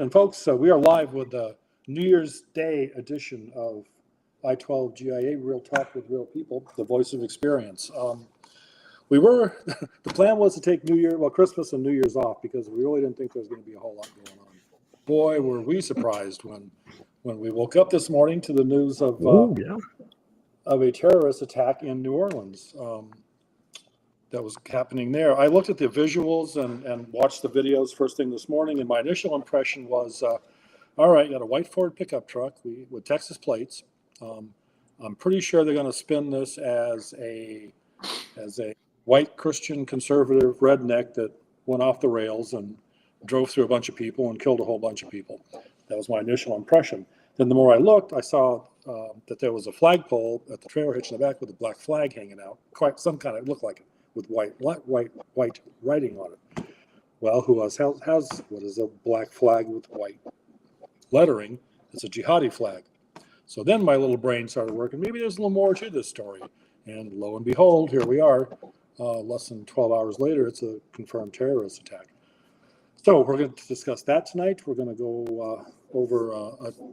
evening, folks. We are live with the New Year's Day edition of I-12 GIA, Real Talk with Real People, the voice of experience. The plan was to take Christmas and New Year's off because we really didn't think there was going to be a whole lot going on. Boy, were we surprised when we woke up this morning to the news of a terrorist attack in New Orleans. That was happening there. I looked at the visuals and watched the videos first thing this morning, and my initial impression was, all right, you got a white Ford pickup truck with Texas plates. I'm pretty sure they're going to spin this as a white Christian conservative redneck that went off the rails and drove through a bunch of people and killed a whole bunch of people. That was my initial impression. Then the more I looked, I saw that there was a flagpole at the trailer hitch in the back with a black flag hanging out, quite some kind of, it looked like it, with white writing on it. Well, who else has what is a black flag with white lettering? It's a jihadi flag. So then my little brain started working. Maybe there's a little more to this story. And lo and behold, here we are. Less than 12 hours later, it's a confirmed terrorist attack. So we're going to discuss that tonight. We're going to go over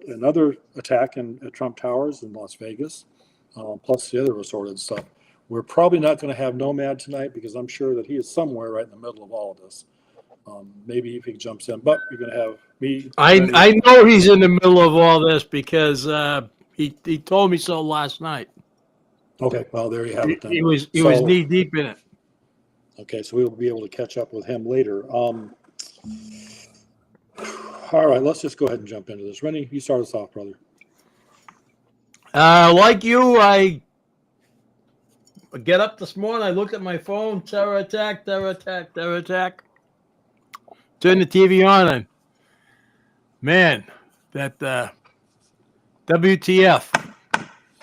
another attack at Trump Towers in Las Vegas, plus the other assorted stuff. We're probably not going to have Nomad tonight because I'm sure that he is somewhere right in the middle of all of this. Maybe if he jumps in, but you're going to have me. I know he's in the middle of all this because he told me so last night. Okay, well, there you have it then. He was knee deep in it. Okay, so we will be able to catch up with him later. All right, let's just go ahead and jump into this. Rennie, you start us off, brother. Like you, I get up this morning, I look at my phone, terror attack. Turn the TV on, and man, that WTF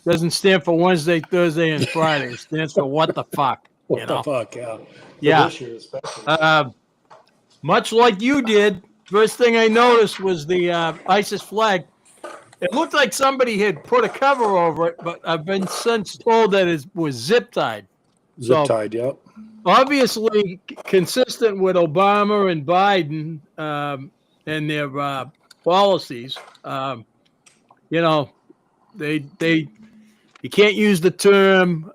doesn't stand for Wednesday, Thursday, and Friday. It stands for what the fuck. What the fuck, yeah. Yeah. This year especially. Much like you did, first thing I noticed was the ISIS flag. It looked like somebody had put a cover over it, but I've been since told that it was zip tied. Zip tied, yep. Obviously, consistent with Obama and Biden and their policies. You can't use the term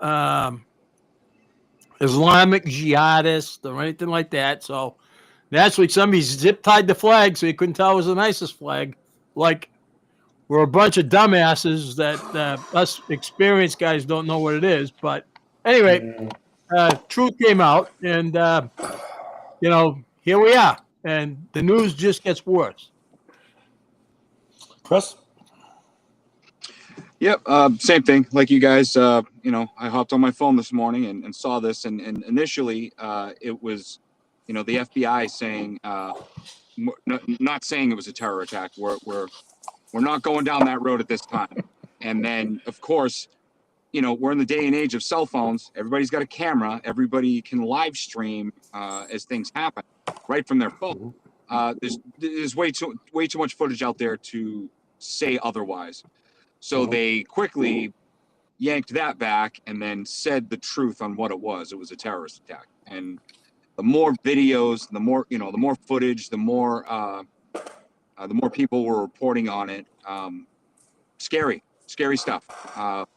Islamic jihadist or anything like that. So naturally, somebody zip tied the flag so you couldn't tell it was an ISIS flag. Like we're a bunch of dumbasses that us experienced guys don't know what it is. But anyway, truth came out, and here we are, and the news just gets worse. Chris? Yep, same thing. Like you guys, I hopped on my phone this morning and saw this, and initially it was, the FBI saying, not saying it was a terror attack. We're not going down that road at this time. And then, of course, we're in the day and age of cell phones. Everybody's got a camera. Everybody can live stream as things happen right from their phone. There's way too much footage out there to say otherwise. So they quickly yanked that back and then said the truth on what it was. It was a terrorist attack. And the more videos, the more footage, the more people were reporting on it. Scary stuff. A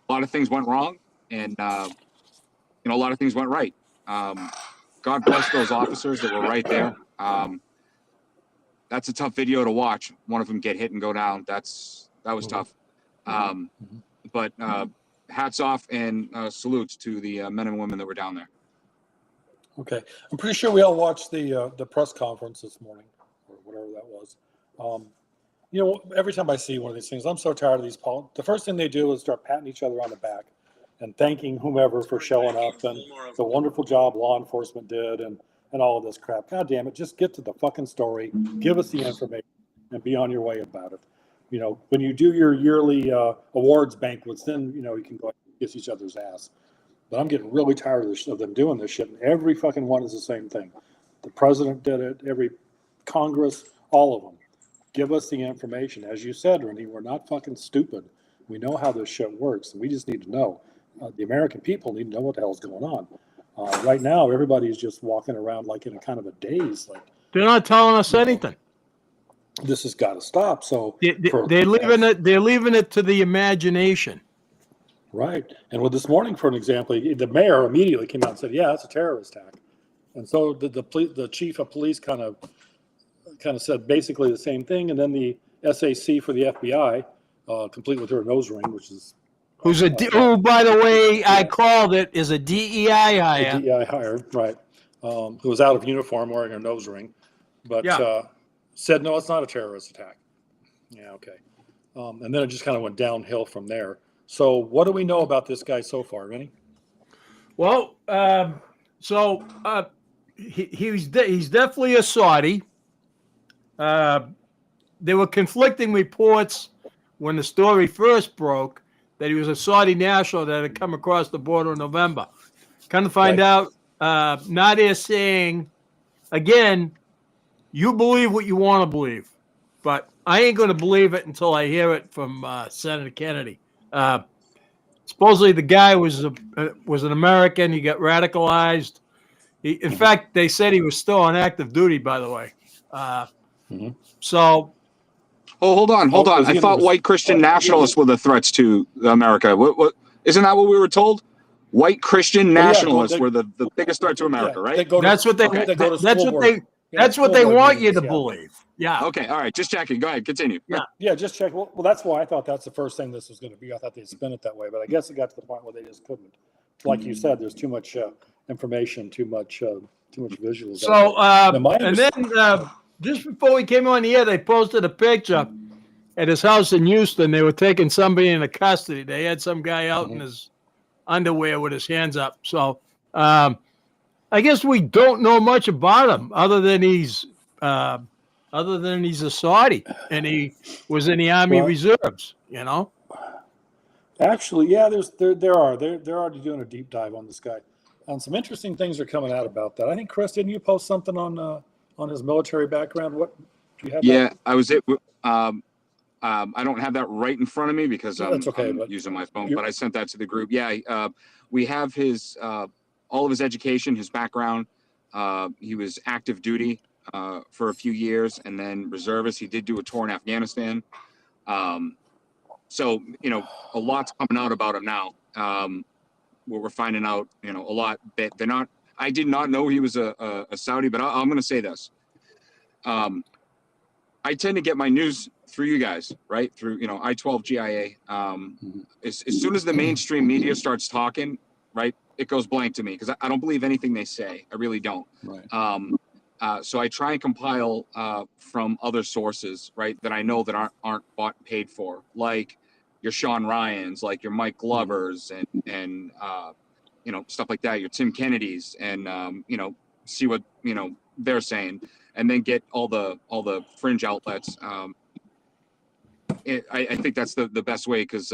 lot of things went wrong, and a lot of things went right. God bless those officers that were right there. That's a tough video to watch. One of them get hit and go down. That was tough. But hats off and salutes to the men and women that were down there. Okay, I'm pretty sure we all watched the press conference this morning, or whatever that was. Every time I see one of these things, I'm so tired of these. The first thing they do is start patting each other on the back and thanking whomever for showing up and the wonderful job law enforcement did and all of this crap. God damn it, just get to the fucking story, give us the information, and be on your way about it. When you do your yearly awards banquets, then, you can go and kiss each other's ass. But I'm getting really tired of them doing this shit. And every fucking one is the same thing. The president did it, every Congress, all of them. Give us the information. As you said, Rennie, we're not fucking stupid. We know how this shit works, and we just need to know. The American people need to know what the hell's going on. Right now, everybody's just walking around like in a kind of a daze. Like they're not telling us anything. this has got to stop. So They're leaving it to the imagination. right. And with this morning, for an example, the mayor immediately came out and said, "Yeah, it's a terrorist attack." And so the chief of police kind of said basically the same thing. And then the SAC for the FBI, complete with her nose ring, which is Who, by the way, I called it, is a DEI a hire. DEI hire, right? Who was out of uniform wearing a nose ring, but said, "No, it's not a terrorist attack." Yeah, okay. And then it just kind of went downhill from there. So what do we know about this guy so far, Vinny? Well, he's definitely a Saudi. There were conflicting reports when the story first broke that he was a Saudi national that had come across the border in November. Come to find out, Nadia saying, again, you believe what you want to believe, but I ain't going to believe it until I hear it from Senator Kennedy. Supposedly the guy was an American. He got radicalized. In fact, they said he was still on active duty, by the way. So. Oh, hold on. I thought white Christian nationalists were the threats to America. What? Isn't that what we were told? White Christian nationalists were the biggest threat to America, right? That's what they want you to believe. Yeah. Okay. All right. Just checking. Go ahead. Continue. Yeah. Just check. Well, that's why I thought that's the first thing this was going to be. I thought they'd spin it that way, but I guess it got to the point where they just couldn't. Like you said, there's too much information, too much visuals. So, and then just before we came on the air, they posted a picture at his house in Houston. They were taking somebody into custody. They had some guy out in his underwear with his hands up. So, I guess we don't know much about him other than he's a Saudi and he was in the Army Reserves. You know. Actually, yeah, they're already doing a deep dive on this guy. And some interesting things are coming out about that. I think, Chris, didn't you post something on his military background? What do you have? Yeah, I was it. I don't have that right in front of me because I'm using my phone, but I sent that to the group. Yeah, we have his all of his education, his background. He was active duty for a few years and then reservist. He did do a tour in Afghanistan. So, a lot's coming out about him now. Where we're finding out, a lot that they're not. I did not know he was a Saudi, but I'm going to say this. I tend to get my news through you guys, right? Through, I-12 GIA. As soon as the mainstream media starts talking, right, it goes blank to me because I don't believe anything they say. I really don't. Right. So I try and compile from other sources, right, that I know that aren't bought and paid for, like your Sean Ryans, like your Mike Glovers, and stuff like that. Your Tim Kennedys, and see what they're saying, and then get all the fringe outlets. I think that's the best way because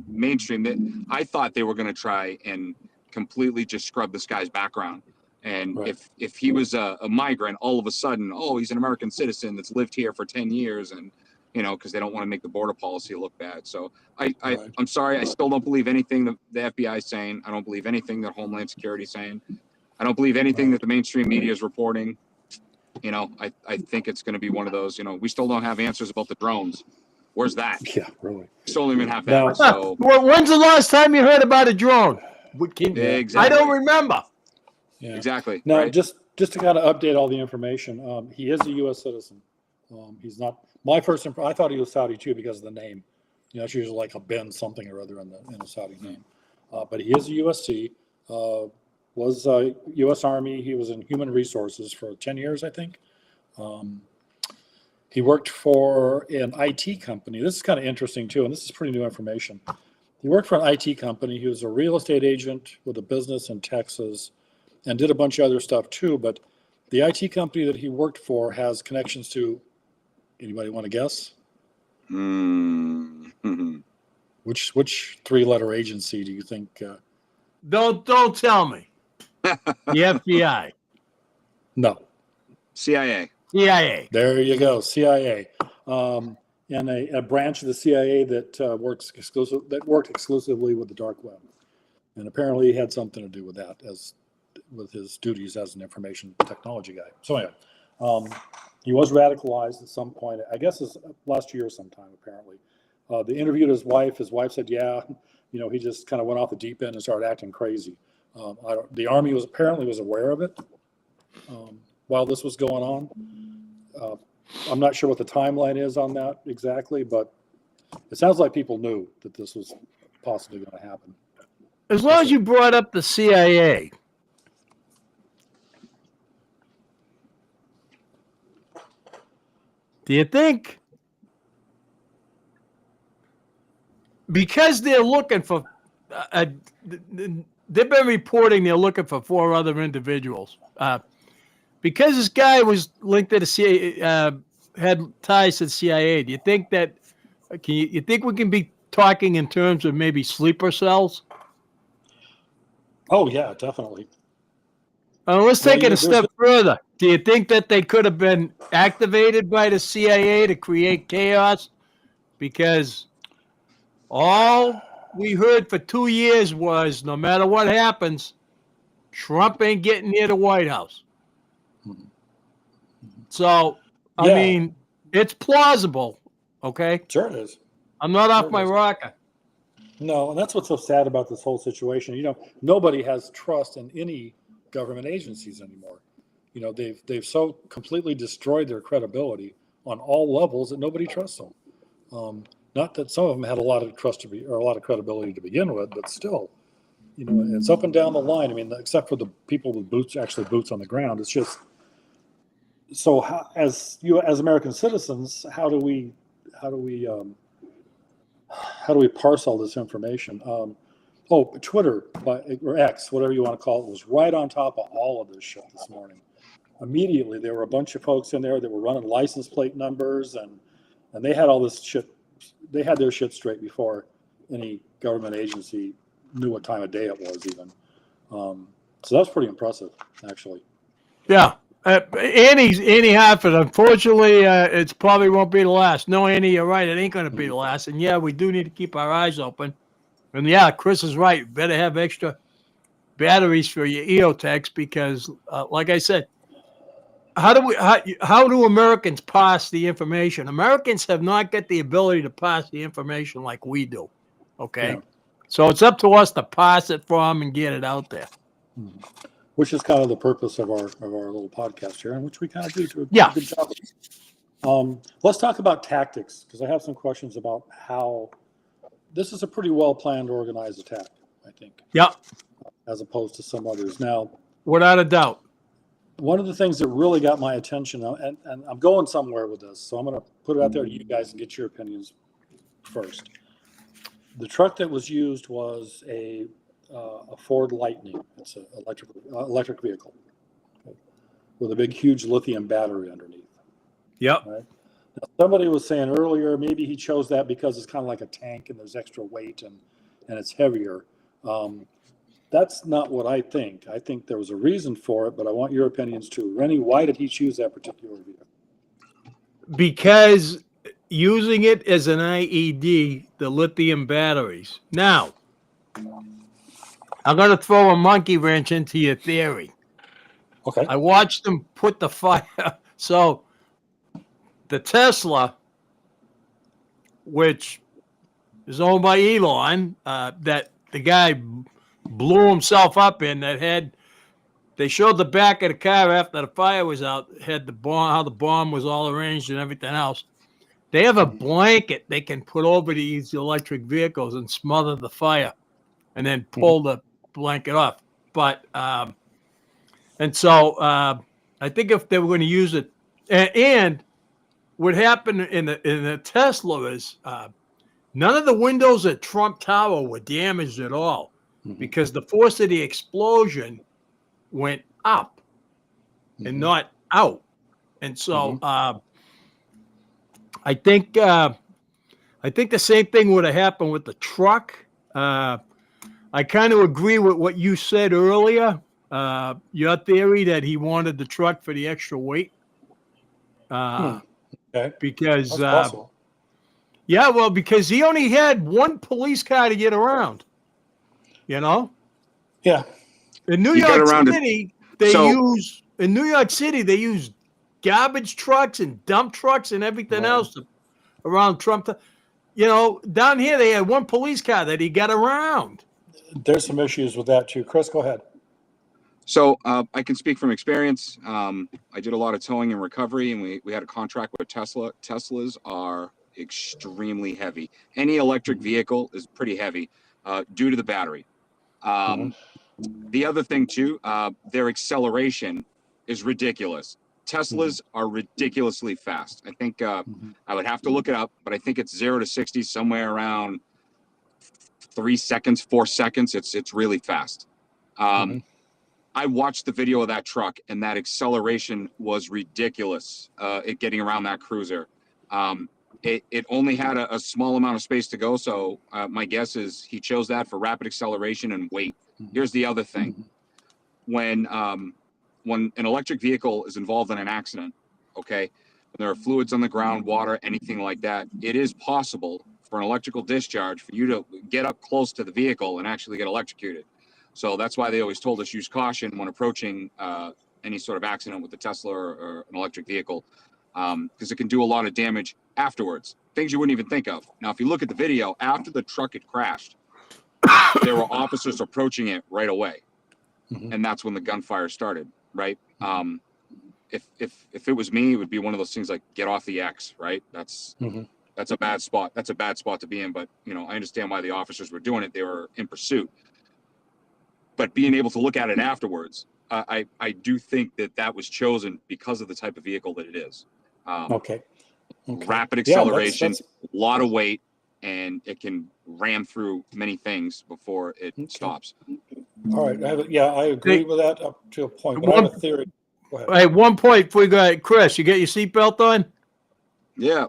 mainstream. I thought they were going to try and completely just scrub this guy's background. And if he was a migrant, all of a sudden, he's an American citizen that's lived here for 10 years and, because they don't want to make the border policy look bad. So I'm sorry. I still don't believe anything that the FBI is saying. I don't believe anything that Homeland Security is saying. I don't believe anything that the mainstream media is reporting. I think it's going to be one of those, we still don't have answers about the drones. Where's that? Yeah, really. We still don't even have that. Now, So when's the last time you heard about a drone? Exactly. I don't remember. Yeah. Exactly. Now, right? just to kind of update all the information, he is a U.S. citizen. He's not. My first impression, I thought he was Saudi too because of the name. It's usually like a Ben something or other in a Saudi name. But he is a USC. Was U.S. Army. He was in human resources for 10 years, I think. He worked for an IT company. This is kind of interesting too, and this is pretty new information. He worked for an IT company. He was a real estate agent with a business in Texas and did a bunch of other stuff too. But the IT company that he worked for has connections to, anybody want to guess? Mm-hmm. Which three-letter agency do you think? Don't tell me. The FBI. No. CIA. CIA. There you go, CIA. And a branch of the CIA that worked exclusively with the dark web, and apparently he had something to do with that with his duties as an information technology guy. So anyway, He was radicalized at some point. I guess it's last year sometime, apparently. They interviewed his wife. His wife said, yeah, he just kind of went off the deep end and started acting crazy. The Army was apparently aware of it while this was going on. I'm not sure what the timeline is on that exactly, but it sounds like people knew that this was possibly going to happen. As long as you brought up the CIA, do you think, because they're looking for, they've been reporting they're looking for 4 other individuals, because this guy was linked to the CIA, had ties to the CIA, do you think that, you think we can be talking in terms of maybe sleeper cells? Oh, yeah, definitely. Let's take it a step further. Do you think that they could have been activated by the CIA to create chaos? Because all we heard for 2 years was no matter what happens, Trump ain't getting near the White House. So, I mean, it's plausible, okay? Sure it is. I'm not off my rocker. No, and that's what's so sad about this whole situation. Nobody has trust in any government agencies anymore. They've so completely destroyed their credibility on all levels that nobody trusts them. Not that some of them had a lot of credibility to begin with, but still, it's up and down the line. I mean, except for the people with boots on the ground, it's just. So, as American citizens, how do we parse all this information? Twitter or X, whatever you want to call it, was right on top of all of this shit this morning. Immediately, there were a bunch of folks in there that were running license plate numbers, and they had all this shit. They had their shit straight before any government agency knew what time of day it was, even. So that's pretty impressive, actually. Yeah. Annie Hartford, unfortunately, it probably won't be the last. No, Annie, you're right. It ain't going to be the last. And, yeah, we do need to keep our eyes open. And, yeah, Chris is right. Better have extra batteries for your EOTechs because, like I said, how do Americans pass the information? Americans have not got the ability to pass the information like we do, okay? Yeah. So it's up to us to pass it for them and get it out there. Which is kind of the purpose of our little podcast here, and which we kind of do to a good job. Let's talk about tactics, because I have some questions about how this is a pretty well-planned, organized attack, I think. Yeah. As opposed to some others. Now, without a doubt. One of the things that really got my attention, and I'm going somewhere with this, so I'm going to put it out there to you guys and get your opinions first. The truck that was used was a Ford Lightning. It's an electric vehicle with a big, huge lithium battery underneath. Yep. Right? Now, somebody was saying earlier, maybe he chose that because it's kind of like a tank and there's extra weight and it's heavier. That's not what I think. I think there was a reason for it, but I want your opinions too. Rennie, why did he choose that particular vehicle? Because using it as an IED, the lithium batteries. Now, I'm going to throw a monkey wrench into your theory. Okay. I watched them put the fire. So the Tesla, which is owned by Elon, that the guy blew himself up in, they showed the back of the car after the fire was out, had the bomb, how the bomb was all arranged and everything else. They have a blanket they can put over these electric vehicles and smother the fire and then pull the blanket off. But, and so I think if they were going to use it, and what happened in the Tesla is none of the windows at Trump Tower were damaged at all because the force of the explosion went up and not out. And so I think the same thing would have happened with the truck. I kind of agree with what you said earlier, your theory that he wanted the truck for the extra weight. Okay. Because, yeah, well, because he only had one police car to get around, you know? Yeah. In New York City, they use garbage trucks and dump trucks and everything else around Trump. You know, down here they had one police car that he got around. There's some issues with that too. Chris, go ahead. So I can speak from experience. I did a lot of towing and recovery, and we had a contract with Tesla. Teslas are extremely heavy. Any electric vehicle is pretty heavy due to the battery. The other thing too, their acceleration is ridiculous. Teslas are ridiculously fast. I think I would have to look it up, but I think it's 0 to 60 somewhere around 3 seconds, 4 seconds. It's really fast. I watched the video of that truck, and that acceleration was ridiculous. It getting around that cruiser. It only had a small amount of space to go, so my guess is he chose that for rapid acceleration and weight. Here's the other thing: when an electric vehicle is involved in an accident, okay, when there are fluids on the ground, water, anything like that, it is possible for an electrical discharge for you to get up close to the vehicle and actually get electrocuted. So that's why they always told us use caution when approaching any sort of accident with a Tesla or an electric vehicle, because it can do a lot of damage afterwards, things you wouldn't even think of. Now, if you look at the video, after the truck had crashed, there were officers approaching it right away. And that's when the gunfire started, right? If it was me, it would be one of those things like get off the X, right? That's a bad spot. That's a bad spot to be in. But, you know, I understand why the officers were doing it. They were in pursuit. But being able to look at it afterwards, I do think that was chosen because of the type of vehicle that it is. Rapid acceleration, a lot of weight, and it can ram through many things before it stops. All right. I agree with that up to a point, but I have a theory. Go ahead. At one point, before we go, Chris, you get your seatbelt on? Yeah.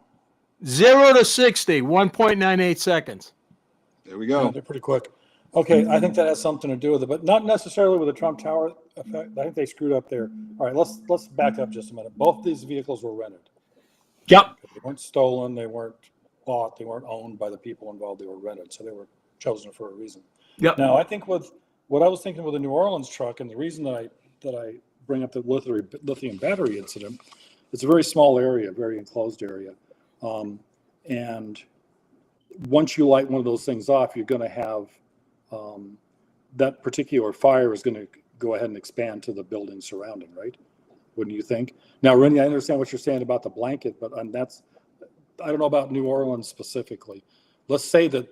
0 to 60, 1.98 seconds. There we go. Yeah, they're pretty quick. Okay, I think that has something to do with it, but not necessarily with the Trump Tower effect. I think they screwed up there. All right, let's back up just a minute. Both these vehicles were rented. Yep. They weren't stolen. They weren't bought. They weren't owned by the people involved. They were rented, so they were chosen for a reason. Yep. Now, I think with what I was thinking with the New Orleans truck, and the reason that I bring up the lithium battery incident, it's a very small area, very enclosed area, and once you light one of those things off, you're going to have that particular fire is going to go ahead and expand to the building surrounding, right? Wouldn't you think? Now, Rennie, I understand what you're saying about the blanket, but I don't know about New Orleans specifically. Let's say that,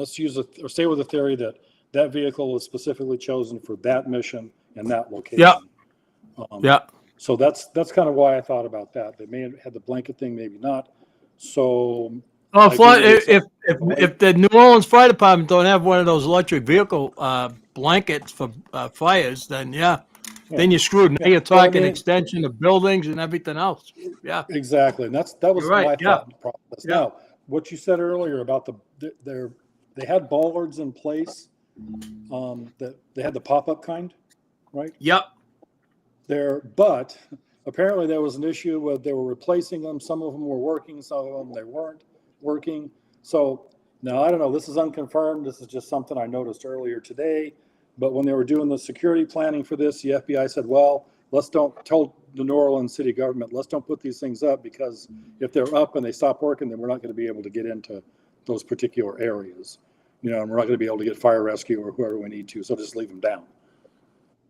stay with the theory that vehicle was specifically chosen for that mission and that location. Yeah. So that's kind of why I thought about that. They may have had the blanket thing, maybe not. So. Oh, if the New Orleans Fire Department don't have one of those electric vehicle blankets for fires, then then you're screwed. Now you're talking extension of buildings and everything else. Yeah, exactly. And that was my thought process. Yeah. Now, what you said earlier about they had bollards in place, that they had the pop-up kind, right? Yep. But apparently there was an issue where they were replacing them. Some of them were working, some of them they weren't working. So now I don't know, this is unconfirmed. This is just something I noticed earlier today. But when they were doing the security planning for this, the FBI said, well, told the New Orleans city government, let's don't put these things up, because if they're up and they stop working, then we're not going to be able to get into those particular areas. You know, and we're not going to be able to get fire rescue or whoever we need to. So just leave them down.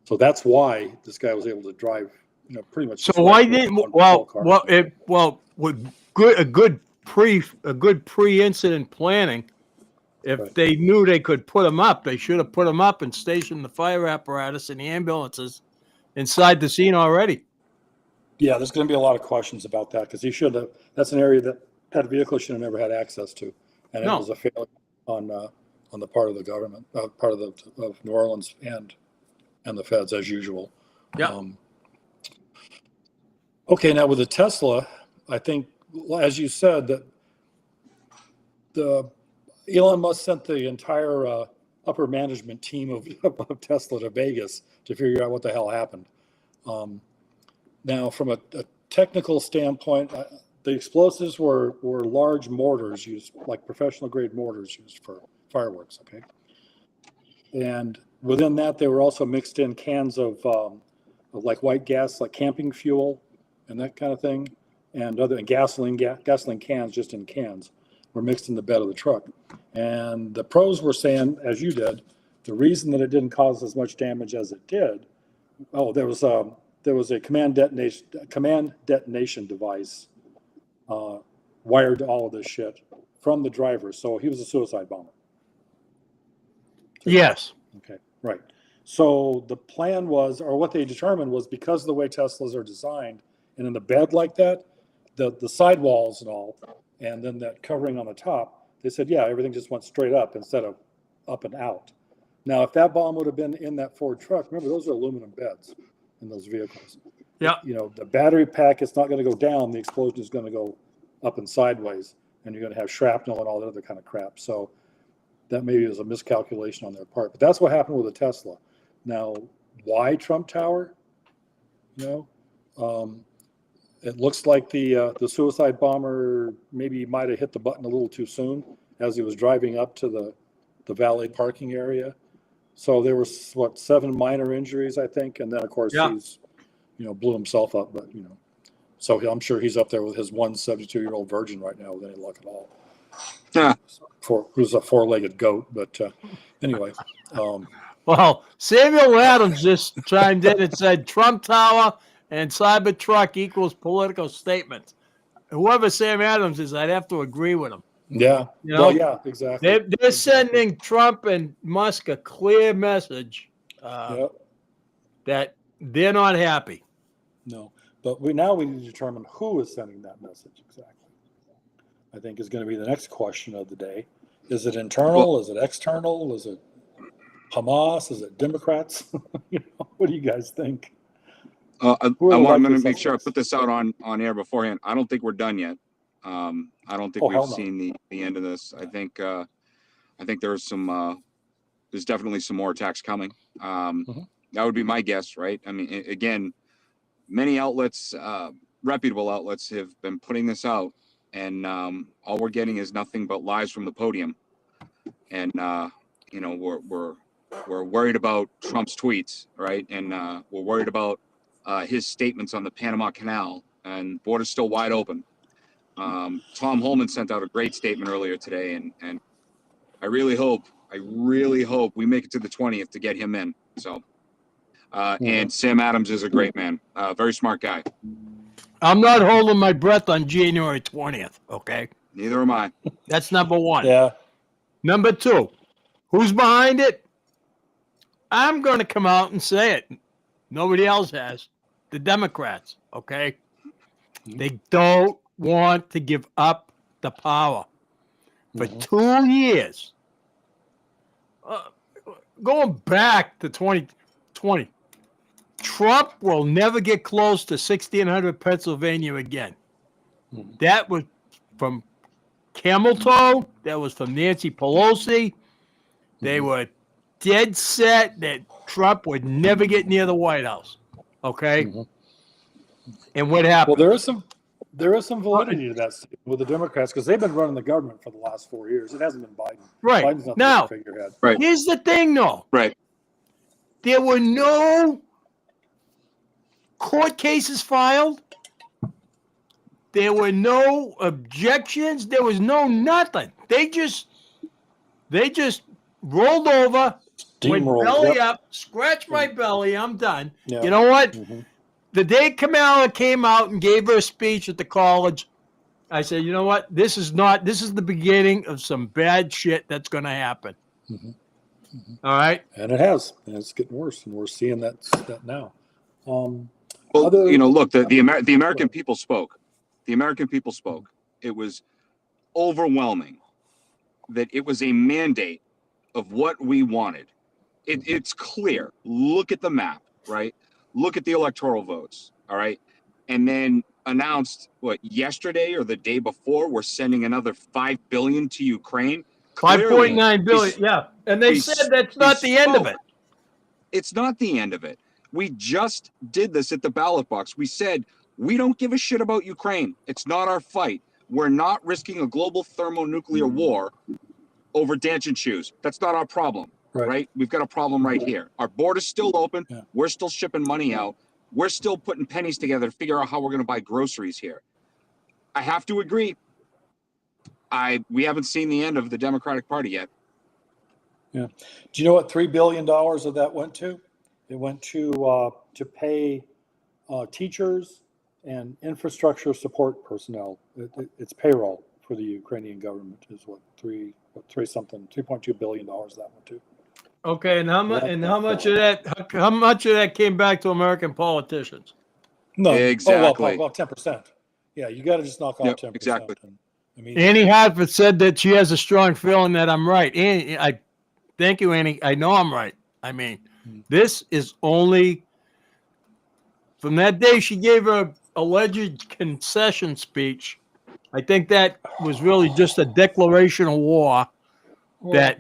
So that's why this guy was able to drive, you know, pretty much. So why didn't with a good pre-incident planning, if they knew they could put them up, they should have put them up and stationed the fire apparatus and the ambulances inside the scene already. Yeah, there's going to be a lot of questions about that, because he should have. That's an area that vehicle should have never had access to, and it was a failure on the part of the government, part of New Orleans and the feds, as usual. Yeah. Okay, now with the Tesla, I think, as you said, that Elon Musk sent the entire upper management team of Tesla to Vegas to figure out what the hell happened. Now, from a technical standpoint, the explosives were large mortars used, like professional grade mortars used for fireworks. Okay, and within that, they were also mixed in cans of like white gas, like camping fuel, and that kind of thing, and other and gasoline cans, just in cans, were mixed in the bed of the truck. And the pros were saying, as you did, the reason that it didn't cause as much damage as it did, there was a command detonation device wired to all of this shit from the driver. So he was a suicide bomber. Yes. Okay, right. So the plan was, or what they determined was, because of the way Teslas are designed, and in the bed like that, the sidewalls and all, and then that covering on the top, they said, yeah, everything just went straight up instead of up and out. Now, if that bomb would have been in that Ford truck, remember, those are aluminum beds in those vehicles. Yeah. You know, the battery pack is not going to go down. The explosion is going to go up and sideways, and you're going to have shrapnel and all that other kind of crap. So that maybe was a miscalculation on their part. But that's what happened with the Tesla. Now, why Trump Tower? You know, it looks like the suicide bomber maybe might have hit the button a little too soon as he was driving up to the valet parking area. So there was, what, 7 minor injuries, I think, and then of course he's, you know, blew himself up. But you know, so I'm sure he's up there with his 172-year-old virgin right now with any luck at all. Yeah. Who's a 4-legged goat, but anyway. Well, Samuel Adams just chimed in and said Trump Tower and Cybertruck equals political statement. Whoever Sam Adams is, I'd have to agree with him. Yeah. You know, well, yeah, exactly. They're sending Trump and Musk a clear message that they're not happy. No, but we need to determine who is sending that message exactly. I think is going to be the next question of the day. Is it internal? Is it external? Is it Hamas? Is it Democrats? You know, what do you guys think? I want to make sure I put this out on air beforehand. I don't think we're done yet. I don't think we've seen the end of this. I think there's there's definitely some more attacks coming. That would be my guess, right? I mean, again, many outlets, reputable outlets, have been putting this out, and all we're getting is nothing but lies from the podium. And you know, we're worried about Trump's tweets, right? And we're worried about his statements on the Panama Canal, and border's still wide open. Tom Holman sent out a great statement earlier today, and I really hope we make it to the 20th to get him in. So, and Sam Adams is a great man, very smart guy. I'm not holding my breath on January 20th, okay? Neither am I. That's number one. Yeah. Number two, who's behind it? I'm going to come out and say it. Nobody else has. The Democrats, okay? They don't want to give up the power. For 2 years, going back to 2020, Trump will never get close to 1600 Pennsylvania again. That was from Camel Toe. That was from Nancy Pelosi. They were dead set that Trump would never get near the White House. Okay? And what happened? Well, there is some validity to that with the Democrats, because they've been running the government for the last 4 years. It hasn't been Biden. Right. Biden's not Now, the figurehead. Right. Here's the thing, though. Right. There were no court cases filed. There were no objections. There was no nothing. They just rolled over, went belly up, scratched my belly. I'm done. Yeah. You know what? The day Kamala came out and gave her speech at the college, I said, you know what? This is the beginning of some bad shit that's going to happen. All right? And it has. And it's getting worse. And we're seeing that now. Well, you know, look, the American people spoke. The American people spoke. It was overwhelming that it was a mandate of what we wanted. It's clear. Look at the map, right? Look at the electoral votes, all right? And then announced, yesterday or the day before, we're sending another $5 billion to Ukraine. 5.9 billion, yeah. And they said that's not the end of it. It's not the end of it. We just did this at the ballot box. We said, we don't give a shit about Ukraine. It's not our fight. We're not risking a global thermonuclear war over dancing shoes. That's not our problem, right? We've got a problem right here. Our border's still open. Yeah. We're still shipping money out. we're still putting pennies together to figure out how we're going to buy groceries here. I have to agree. We haven't seen the end of the Democratic Party yet. Yeah. Do you know what $3 billion of that went to? It went to pay teachers and infrastructure support personnel. It's payroll for the Ukrainian government is what $3.2 billion that went to. Okay, and how much of that came back to American politicians? No, Exactly. well, 10%. Yeah, you got to just knock off 10%. Exactly. I mean, Annie Hartford said that she has a strong feeling that I'm right. Annie, thank you, Annie. I know I'm right. I mean, this is only from that day she gave her alleged concession speech. I think that was really just a declaration of war. That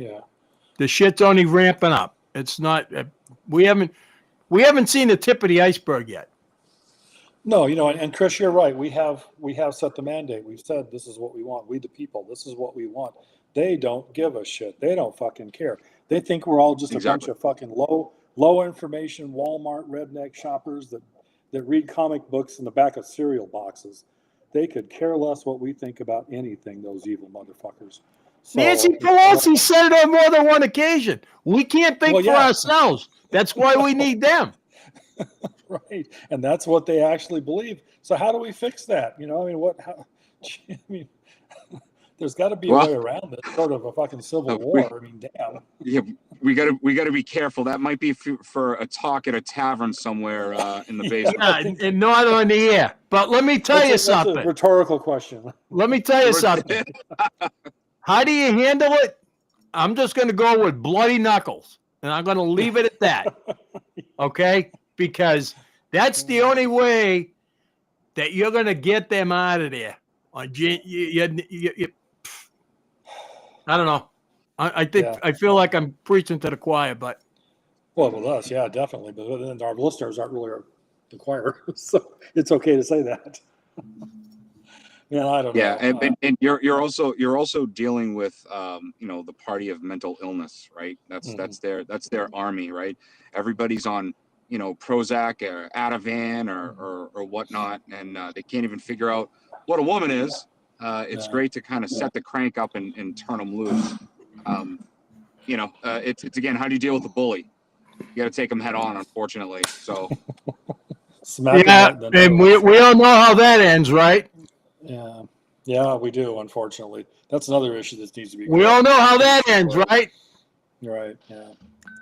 the shit's only ramping up. It's not. We haven't seen the tip of the iceberg yet. No, and Chris, you're right. We have set the mandate. We've said this is what we want. We the people. This is what we want. They don't give a shit. They don't fucking care. They think we're all just a bunch of fucking low information Walmart redneck shoppers that read comic books in the back of cereal boxes. They could care less what we think about anything. Those evil motherfuckers. So, Nancy Pelosi said it on more than one occasion. We can't think for ourselves. That's why we need them. Right, and that's what they actually believe. So how do we fix that? There's got to be a way around it. Sort of a fucking civil war. Damn. Yeah, we got to be careful. That might be for a talk at a tavern somewhere in the basement. Yeah, and not on the air. But let me tell you something. That's a rhetorical question. Let me tell you something. How do you handle it? I'm just going to go with bloody knuckles, and I'm going to leave it at that. Okay? Because that's the only way that you're going to get them out of there. I don't know. I think I feel like I'm preaching to the choir, but with us, yeah, definitely. But then our listeners aren't really the choir, so it's okay to say that. Yeah, I don't know. Yeah, and you're also dealing with the party of mental illness, right? That's their army, right? Everybody's on Prozac or Ativan or whatnot, and they can't even figure out what a woman is. It's great to kind of set the crank up and turn them loose. It's again, how do you deal with a bully? You got to take them head on, unfortunately. So and we all know how that ends, right? Yeah, we do. Unfortunately, that's another issue that needs to be. We all know how that ends, right? Right. Yeah.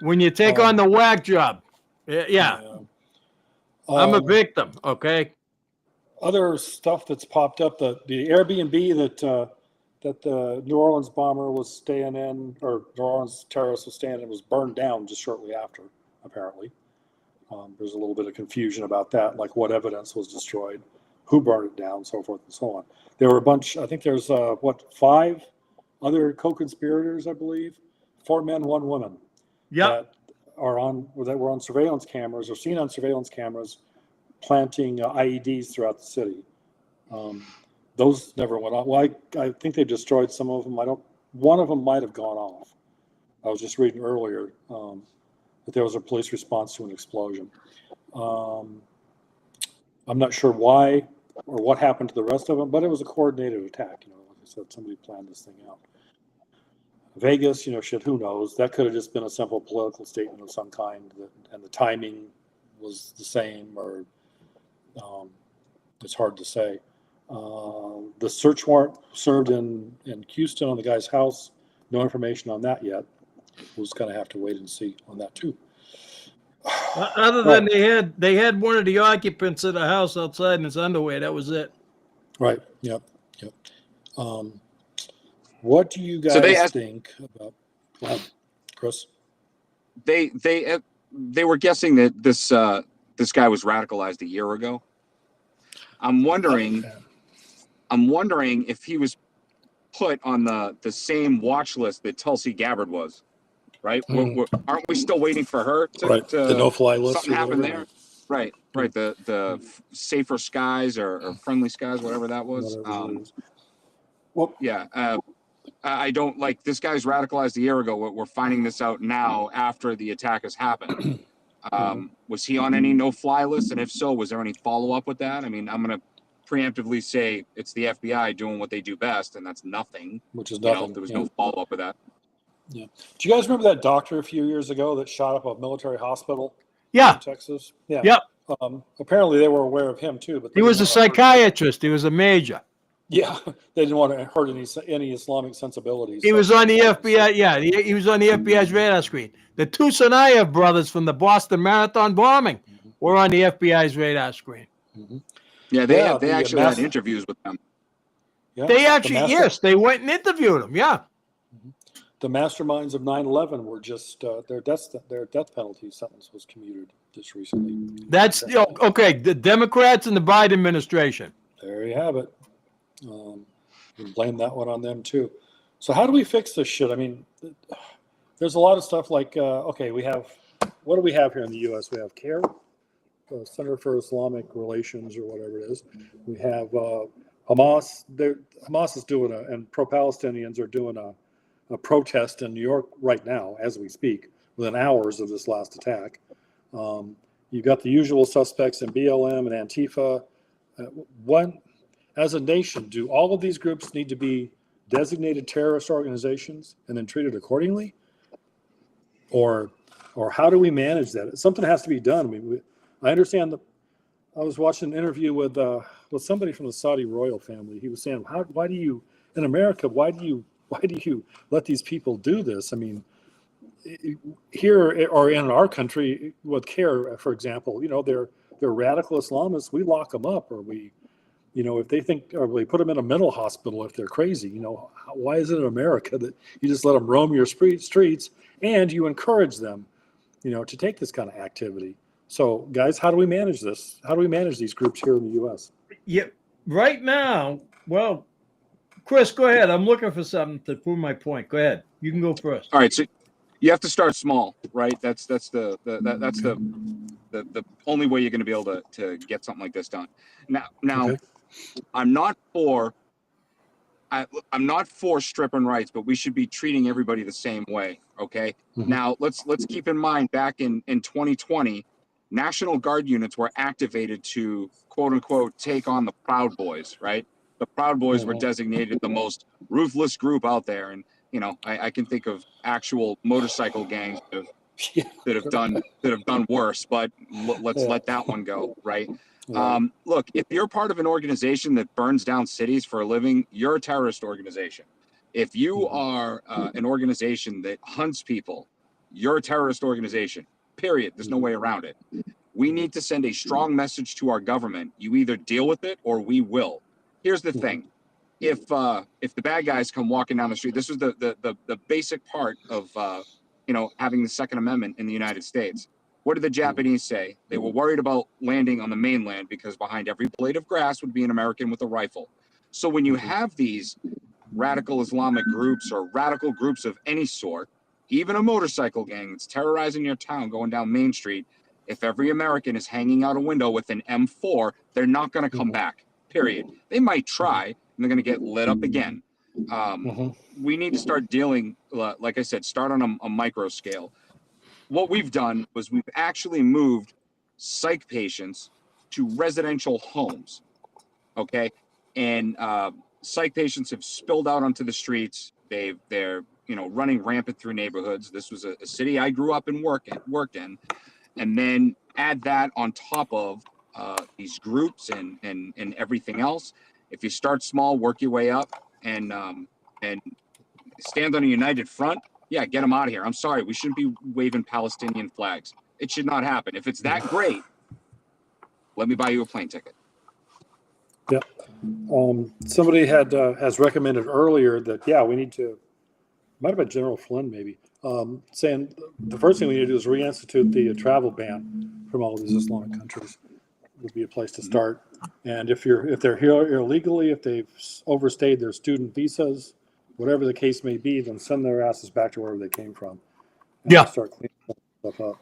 When you take on the whack job. Yeah. I'm a victim. Okay. Other stuff that's popped up, the Airbnb that the New Orleans bomber was staying in, or New Orleans terrorist was staying in, was burned down just shortly after, apparently. There's a little bit of confusion about that, like what evidence was destroyed, who burned it down, so forth and so on. There were a bunch, I think there's 5 other co-conspirators, I believe, 4 men, 1 woman. Yep. That were on surveillance cameras or seen on surveillance cameras planting IEDs throughout the city. Those never went off. Well, I think they destroyed some of them. One of them might have gone off. I was just reading earlier that there was a police response to an explosion. I'm not sure why or what happened to the rest of them, but it was a coordinated attack. Like I said, somebody planned this thing out. Vegas, who knows? That could have just been a simple political statement of some kind, and the timing was the same, or it's hard to say. The search warrant served in Houston on the guy's house. No information on that yet. We'll just kind of have to wait and see on that too. Other than they had one of the occupants of the house outside in his underwear. That was it. Right. Yep. What do you guys think about Chris? They were guessing that this guy was radicalized a year ago. I'm wondering if he was put on the same watch list that Tulsi Gabbard was, right? Aren't we still waiting for her to the no-fly list? Something happened there, right? The safer skies or friendly skies, whatever that was. I don't like this guy's radicalized a year ago. We're finding this out now after the attack has happened. Was he on any no-fly list? And if so, was there any follow-up with that? I mean, I'm going to preemptively say it's the FBI doing what they do best, and that's nothing. Which is You know, nothing. there was yeah. no follow-up with that. Yeah. Do you guys remember that doctor a few years ago that shot up a military hospital Yeah. in Texas? Yeah. Yep. Apparently they were aware of him too, but they He was a didn't wanna hurt- psychiatrist. He was a major. Yeah, they didn't want to hurt any Islamic sensibilities. He so- was on the FBI. Yeah, he was on the FBI's radar screen. The two Tsarnaev brothers from the Boston Marathon bombing were on the FBI's radar screen. Yeah, Yeah, they the actually mass- had interviews with them. Yeah, They the actually, master- yes, they went and interviewed him. Yeah. The masterminds of 9/11 were just their death penalty sentence was commuted just recently. That's okay. The Democrats and the Biden administration. There you have it. You blame that one on them too. So how do we fix this shit? I mean, there's a lot of stuff like okay, what do we have here in the U.S.? We have CARE, the Center for Islamic Relations or whatever it is. We have Hamas. Hamas is doing and pro-Palestinians are doing a protest in New York right now as we speak, within hours of this last attack. You've got the usual suspects in BLM and Antifa. As a nation, do all of these groups need to be designated terrorist organizations and then treated accordingly? Or how do we manage that? Something has to be done. I mean, I understand I was watching an interview with somebody from the Saudi royal family. He was saying, why do you let these people do this? I mean, here or in our country with CARE, for example, they're radical Islamists. We lock them up, or if they think, or we put them in a mental hospital if they're crazy. Why is it in America that you just let them roam your streets and you encourage them, to take this kind of activity? So, guys, how do we manage this? How do we manage these groups here in the U.S.? Yeah, right now, well, Chris, go ahead. I'm looking for something to prove my point. Go ahead. You can go first. All right, so you have to start small, right? That's the only way you're going to be able to get something like this done. Now, Okay. I'm not for stripping rights, but we should be treating everybody the same way. Okay. Mhm. Now let's keep in mind back in 2020, National Guard units were activated to quote unquote take on the Proud Boys, right? The Proud Boys were Mhm. designated the most ruthless group out there, and I can think of actual motorcycle gangs that have done worse, but let's let that one go, right? Look, if you're part of an organization that burns down cities for a living, you're a terrorist organization. If you are an organization that hunts people, you're a terrorist organization, period. There's no way around it. We need to send a strong message to our government. You either deal with it or we will. Here's the thing. If the bad guys come walking down the street, this was the basic part of having the Second Amendment in the United States. What did the Japanese say? They were worried about landing on the mainland because behind every blade of grass would be an American with a rifle. So when you have these radical Islamic groups or radical groups of any sort, even a motorcycle gang that's terrorizing your town going down Main Street, if every American is hanging out a window with an M4, they're not going to come back, period. They might try, and they're going to get lit up again. We need to start dealing, like I said, start on a micro scale. What we've done was we've actually moved psych patients to residential homes, okay? And psych patients have spilled out onto the streets. They're running rampant through neighborhoods. This was a city I grew up and worked in. And then add that on top of these groups and everything else. If you start small, work your way up, and stand on a united front, yeah, get them out of here. I'm sorry, we shouldn't be waving Palestinian flags. It should not happen. If it's that great, let me buy you a plane ticket. Yeah. Somebody has recommended earlier that, we need to, might have been General Flynn maybe, saying the first thing we need to do is reinstitute the travel ban from all of these Islamic countries. Would be a place to start. And if they're here illegally, if they've overstayed their student visas, whatever the case may be, then send their asses back to wherever they came from. And Yeah. start cleaning stuff up.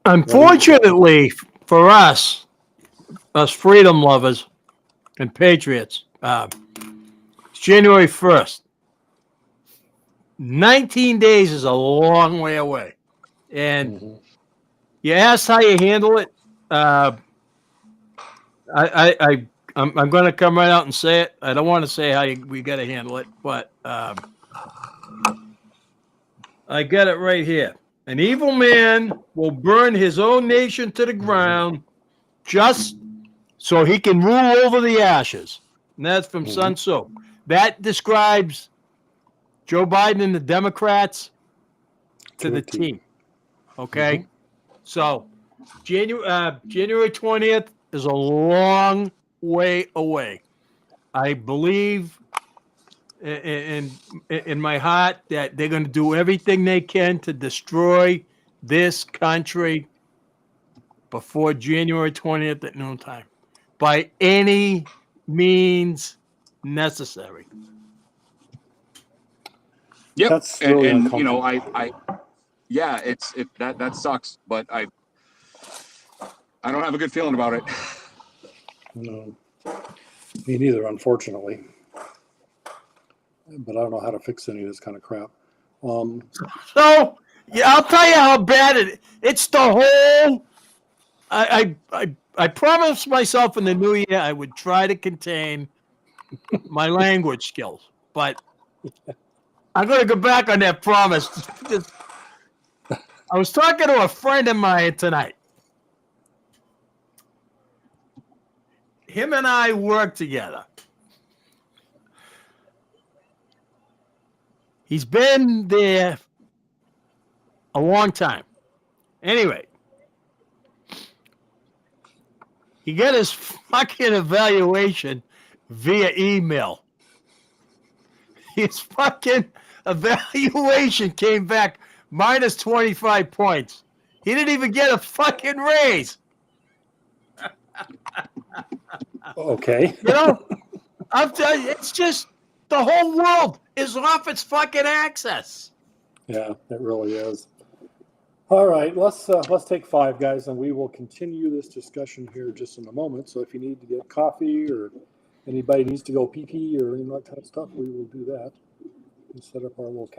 Unfortunately for us freedom lovers and patriots, it's January 1st. 19 days is a long way away. And Mhm. you asked how you handle it. I'm going to come right out and say it. I don't want to say how we got to handle it, but I got it right here. An evil man will burn his own nation to the ground just so he can rule over the ashes. And that's from Sun Tzu. That describes Joe Biden and the Democrats to the T. Okay? So January 20th is a long way away. I believe in my heart that they're going to do everything they can to destroy this country before January 20th at noontime by any means necessary. Yep. That's really And you know, uncomfortable. yeah, that sucks, but I don't have a good feeling about it. No, me neither, unfortunately. But I don't know how to fix any of this kind of crap. So, yeah, I'll tell you how bad it's the whole. I promised myself in the new year I would try to contain my language skills, but I'm going to go back on that promise. I was talking to a friend of mine tonight. Him and I work together. He's been there a long time. Anyway, he got his fucking evaluation via email. His fucking evaluation came back minus 25 points. He didn't even get a fucking raise. Okay. You know, I'm telling you, it's just the whole world is off its fucking axis. Yeah, it really is. All right, let's take 5, guys, and we will continue this discussion here just in a moment. So if you need to get coffee or anybody needs to go pee or any of that kind of stuff, we will do that and set up our little.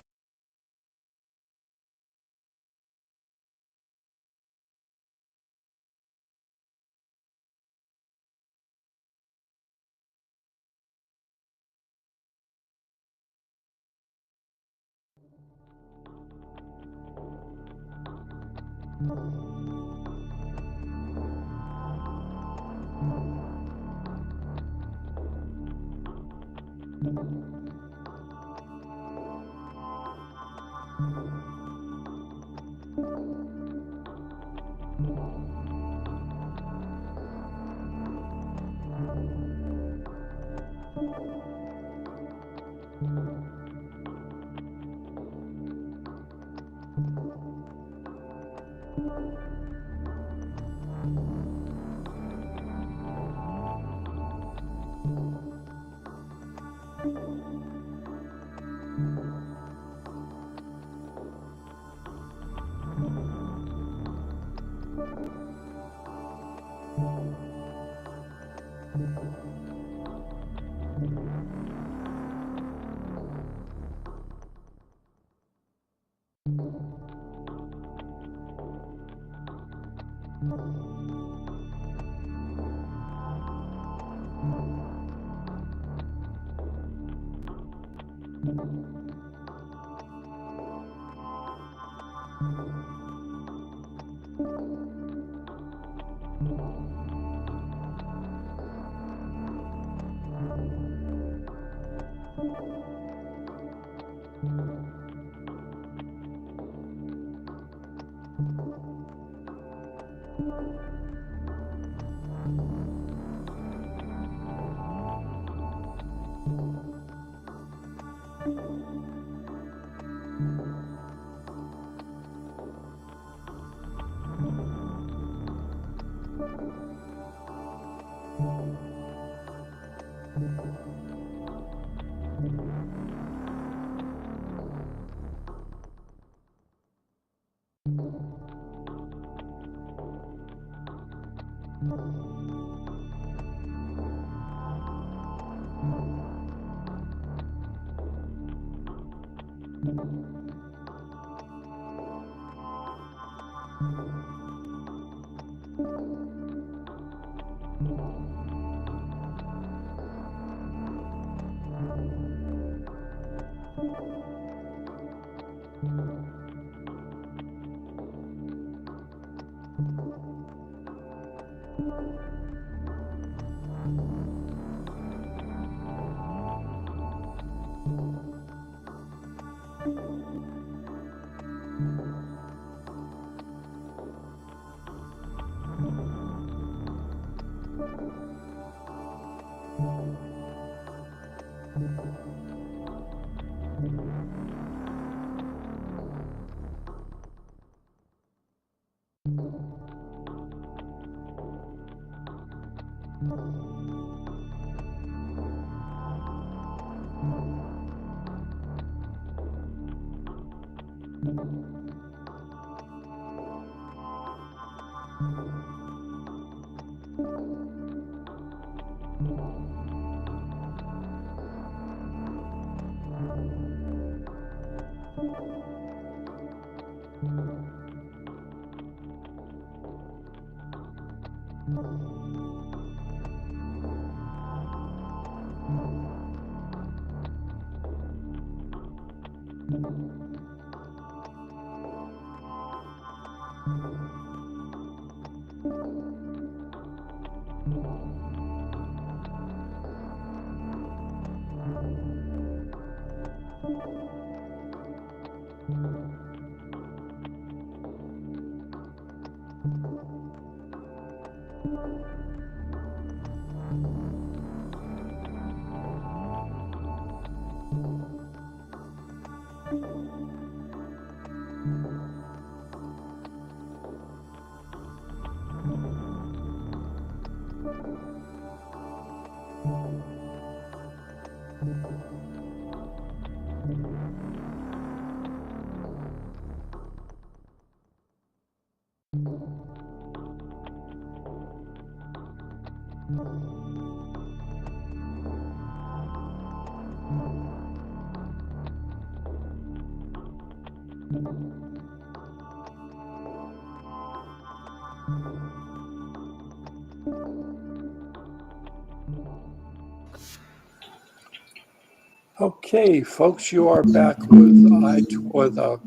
Okay, folks, you are back with myself,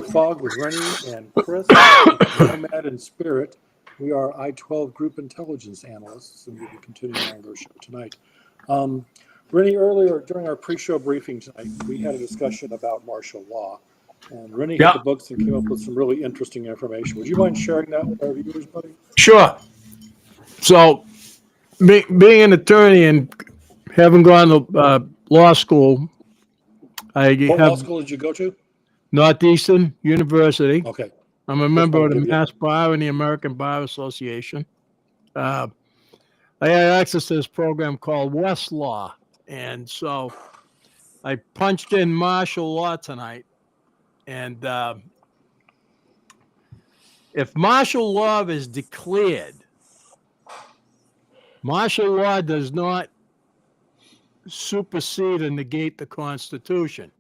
Fogg, with Rennie and Chris, Nomad and Spirit. We are I-12 Group Intelligence Analysts, and we'll be continuing on our show tonight. Rennie, earlier during our pre-show briefing tonight, we had a discussion about martial law, and Rennie hit the books and came up with some really interesting information. Would you mind sharing that with our viewers, buddy? Sure. So, being an attorney and having gone to law school, I What law have school did you go to? Northeastern University. Okay. I'm a member of the give you- Mass Bar and the American Bar Association. I had access to this program called Westlaw, and so I punched in martial law tonight. And if martial law is declared, martial law does not supersede and negate the Constitution.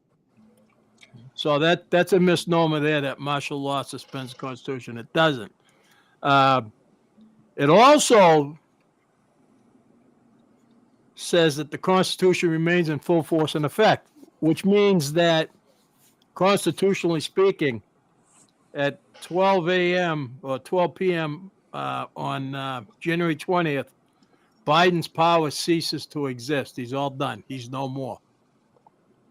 So that's a misnomer there, that martial law suspends the Constitution. It doesn't. It also says that the Constitution remains in full force and effect, which means that, constitutionally speaking, at 12 a.m. or 12 p.m. On January 20th, Biden's power ceases to exist. He's all done. He's no more.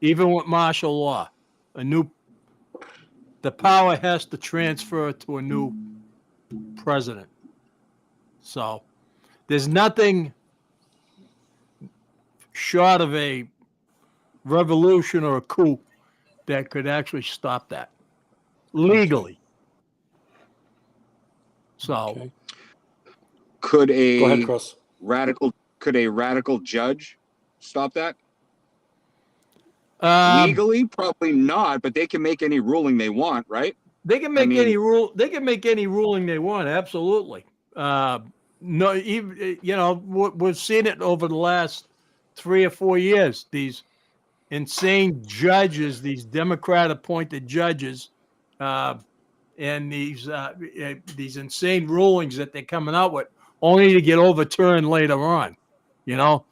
Even with martial law, the power has to transfer to a new president. So there's nothing short of a revolution or a coup that could actually stop that legally. So Okay. Could Go ahead, a Chris. radical judge stop that? um, Legally, probably not, but they can make any ruling they want, right? they can make mean- any rule. They can make any ruling they want. Absolutely. No, even we've seen it over the last 3 or 4 years. These insane judges, these Democrat-appointed judges, and these insane rulings that they're coming out with, only to get overturned later on. You know,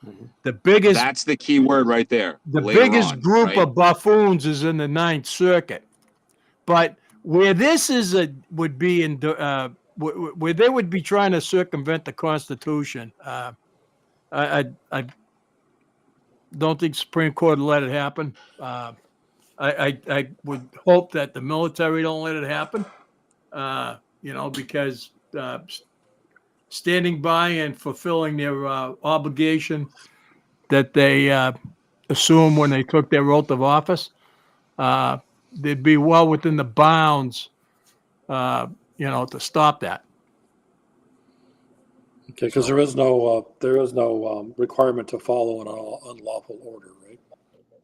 the biggest That's the key word right there. the later biggest on, group right? of buffoons is in the Ninth Circuit, but where this would be in where they would be trying to circumvent the Constitution. I don't think Supreme Court will let it happen. I would hope that the military don't let it happen. Because standing by and fulfilling their obligation that they assume when they took their oath of office, they'd be well within the bounds, to stop that. Okay, because there is no requirement to follow an unlawful order, right?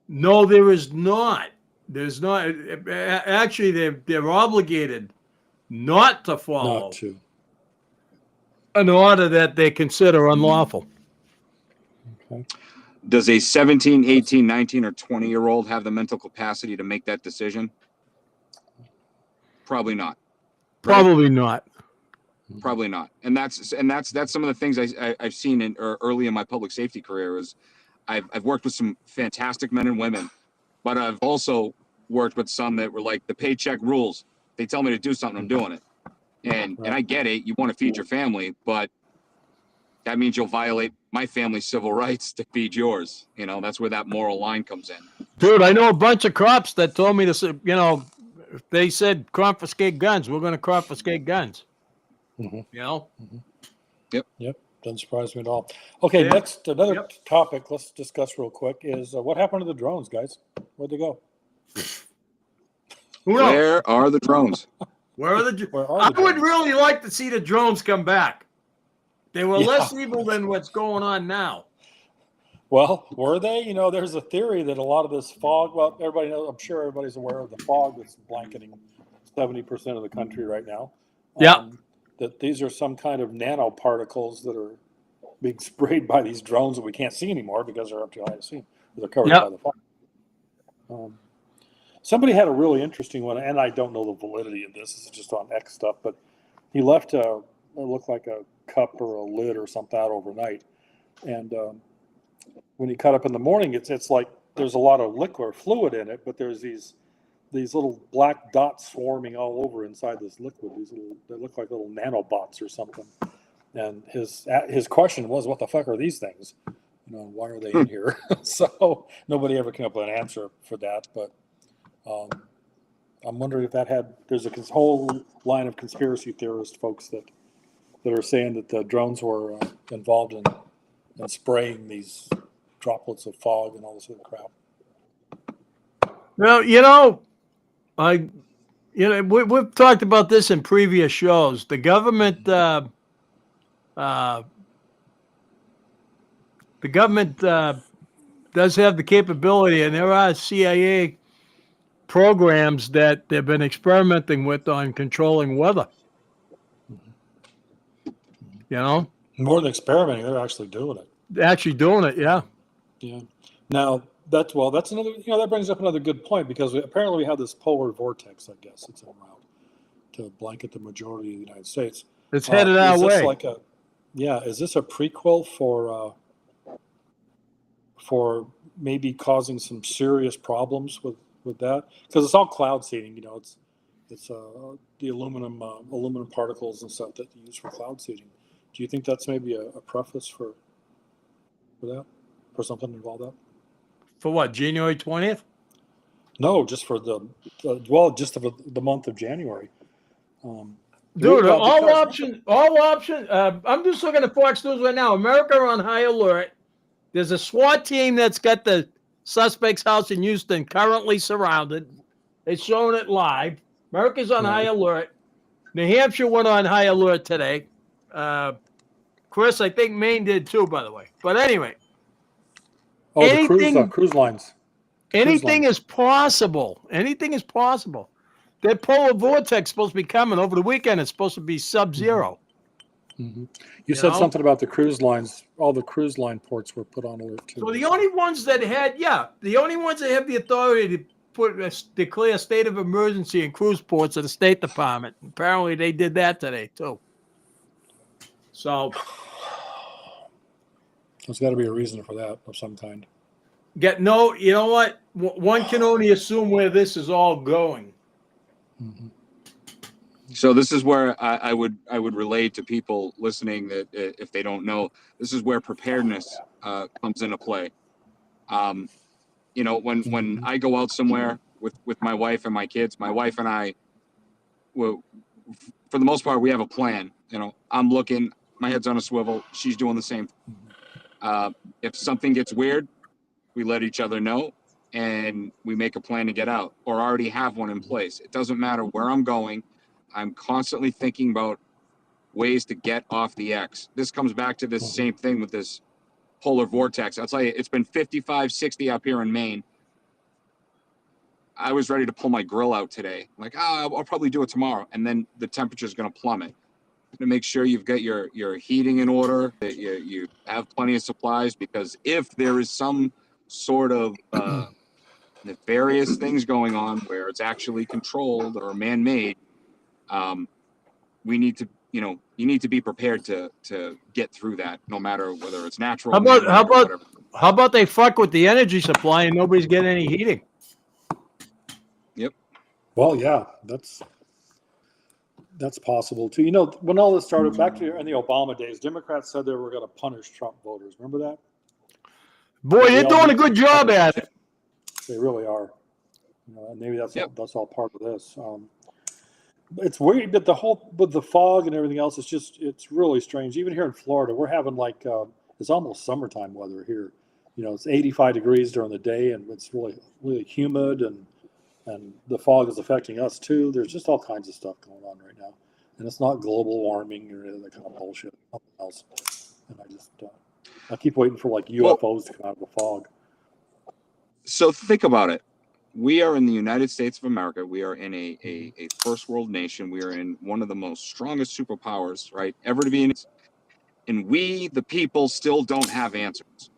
No, there is not. There's not. Actually, they're obligated not to follow Not to. an order that they consider unlawful. Okay. Does a 17, 18, 19, or 20-year-old have the mental capacity to make that decision? Probably not. Probably not. Probably not. And that's some of the things I've seen early in my public safety career is I've worked with some fantastic men and women, but I've also worked with some that were like the paycheck rules. They tell me to do something, I'm doing it. And I get it. You want to feed your family, but that means you'll violate my family's civil rights to feed yours. That's where that moral line comes in. Dude, I know a bunch of cops that told me to, if they said confiscate guns, we're going to confiscate guns. Mm-hmm. Yep. Doesn't surprise me at all. Okay, Yeah. next, another topic let's discuss real quick is what happened to the drones, guys? Where'd they go? Who knows? Where are the drones? Where are the? Where are I the would drones? really like to see the drones come back. They were Yeah. less evil than what's going on now. Well, were they? There's a theory that a lot of this fog, well, everybody knows, I'm sure everybody's aware of the fog that's blanketing 70% of the country right now. Yeah. That these are some kind of nanoparticles that are being sprayed by these drones that we can't see anymore because they're up too high to see. They're covered Yep. by the fog. Somebody had a really interesting one, and I don't know the validity of this. This is just on X stuff, but he left it looked like a cup or a lid or something out overnight. And when he cut up in the morning, it's like there's a lot of liquid or fluid in it, but there's these little black dots swarming all over inside this liquid. They look like little nanobots or something. And his question was, what the fuck are these things? Why are they in here? So nobody ever came up with an answer for that. But I'm wondering if there's a whole line of conspiracy theorist folks that are saying that the drones were involved in spraying these droplets of fog and all this other crap. Well, we've talked about this in previous shows. The government, does have the capability, and there are CIA programs that they've been experimenting with on controlling weather. More than experimenting, they're actually doing it. They're actually doing it, yeah. Yeah. Now that's another. That brings up another good point because apparently we have this polar vortex. I guess it's en route to blanket the majority of the United States. It's headed our way. Is this a prequel for maybe causing some serious problems with that? Because it's all cloud seeding. It's the aluminum particles and stuff that they use for cloud seeding. Do you think that's maybe a preface for that? For something involved that? For what, January 20th? No, just for the month of January. Dude, all options. I'm just looking at Fox News right now. America on high alert. There's a SWAT team that's got the suspect's house in Houston currently surrounded. They're showing it live. America's on high alert. New Hampshire went on high alert today. Chris, I think Maine did too, by the way. But anyway. The cruise lines. Anything is possible. Anything is possible. That polar vortex supposed to be coming over the weekend. It's supposed to be sub-zero. Mm-hmm. You said something about the cruise lines. All the cruise line ports were put on alert too. So the only ones that have the authority declare state of emergency in cruise ports of the State Department. Apparently, they did that today too. So, There's got to be a reason for that of some kind. you know what? One can only assume where this is all going. Mhm. So this is where I would relate to people listening that if they don't know, this is where preparedness comes into play. When I go out somewhere with my wife and my kids, my wife and I, well, for the most part, we have a plan. I'm looking, my head's on a swivel. She's doing the same. If something gets weird, we let each other know and we make a plan to get out or already have one in place. It doesn't matter where I'm going. I'm constantly thinking about ways to get off the X. This comes back to this same thing with this polar vortex. I'll tell you, it's been 55, 60 up here in Maine. I was ready to pull my grill out today. Like, I'll probably do it tomorrow. And then the temperature is going to plummet. To make sure you've got your heating in order, that you have plenty of supplies, because if there is some sort of nefarious things going on where it's actually controlled or man-made, we need to, you need to be prepared to get through that, no matter whether it's natural. How about they fuck with the energy supply and nobody's getting any heating? Yep. Well, yeah, that's possible too. When all this started back in the Obama days, Democrats said they were going to punish Trump voters. Remember that? Boy, they're doing a good job at it. They really are. And maybe that's all part of this. It's weird that with the fog and everything else, it's really strange. Even here in Florida, we're having it's almost summertime weather here. It's 85 degrees during the day, and it's really, really humid, and the fog is affecting us too. There's just all kinds of stuff going on right now, and it's not global warming or any of that kind of bullshit. Something else. And I keep waiting for UFOs to come out of the fog. So think about it. We are in the United States of America. We are in a first world nation. We are in one of the most strongest superpowers, right, ever to be in. And we, the people, still don't have answers.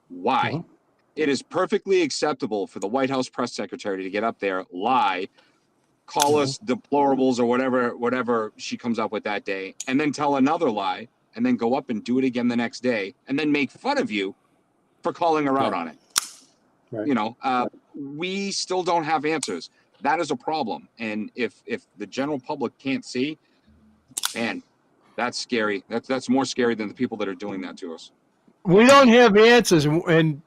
Why? Mm-hmm. It is perfectly acceptable for the White House press secretary to get up there, lie, call us deplorables or whatever she comes up with that day, and then tell another lie, and then go up and do it again the next day, and then make fun of you for calling her out on it. Right. We still don't have answers. That is a problem. And if the general public can't see, man, that's scary. That's more scary than the people that are doing that to us. We don't have answers. And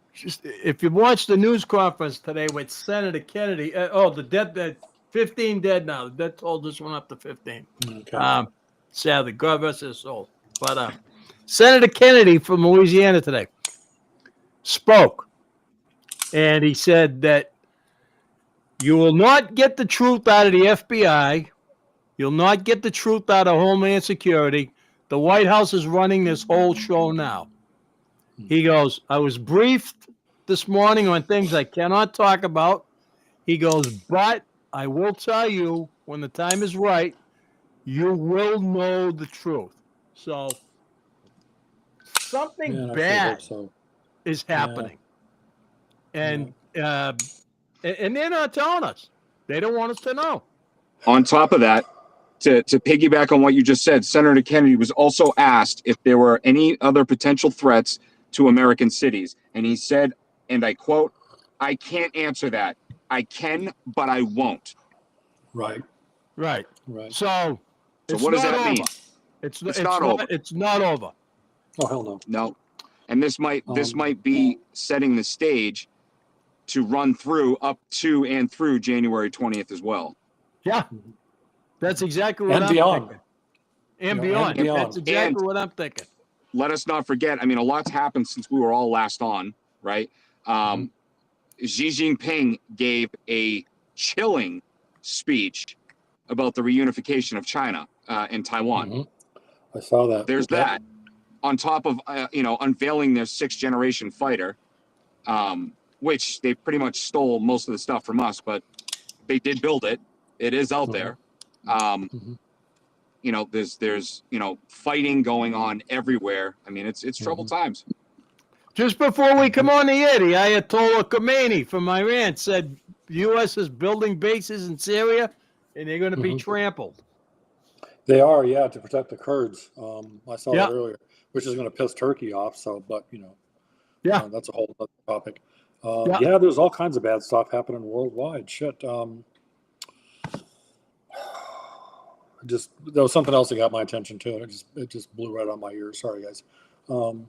if you watch the news conference today with Senator Kennedy, the 15 dead now. The death toll just went up to 15. Okay. Sadly, God rest his soul. But Senator Kennedy from Louisiana today spoke. And he said that you will not get the truth out of the FBI. You'll not get the truth out of Homeland Security. The White House is running this whole show now. He goes, I was briefed this morning on things I cannot talk about. He goes, but I will tell you when the time is right, you will know the truth. So something bad is happening. And they're not telling us. They don't want us to know. On top of that, to piggyback on what you just said, Senator Kennedy was also asked if there were any other potential threats to American cities. And he said, and I quote, I can't answer that. I can, but I won't. Right. So what does that mean? It's not over. It's not over. Oh, hell no. No. And this might be setting the stage to run through up to and through January 20th as well. Yeah. That's exactly what I'm thinking. And beyond. That's exactly what I'm thinking. Let us not forget, a lot's happened since we were all last on, right? Xi Jinping gave a chilling speech about the reunification of China and Taiwan. Mm-hmm. I saw that. There's that. On top of, unveiling their 6th generation fighter, which they pretty much stole most of the stuff from us, but they did build it. It is out there. There's fighting going on everywhere. It's troubled times. Just before we come on the air, the Ayatollah Khomeini from Iran said U.S. is building bases in Syria, and they're going to be Mhm. trampled. They are, yeah, to protect the Kurds. I saw Yeah. that earlier, which is going to piss Turkey off. So, but Yeah. that's a whole other topic. Yeah. Yeah, there's all kinds of bad stuff happening worldwide. Shit. Just there was something else that got my attention too, and it just blew right on my ear. Sorry, guys. Um,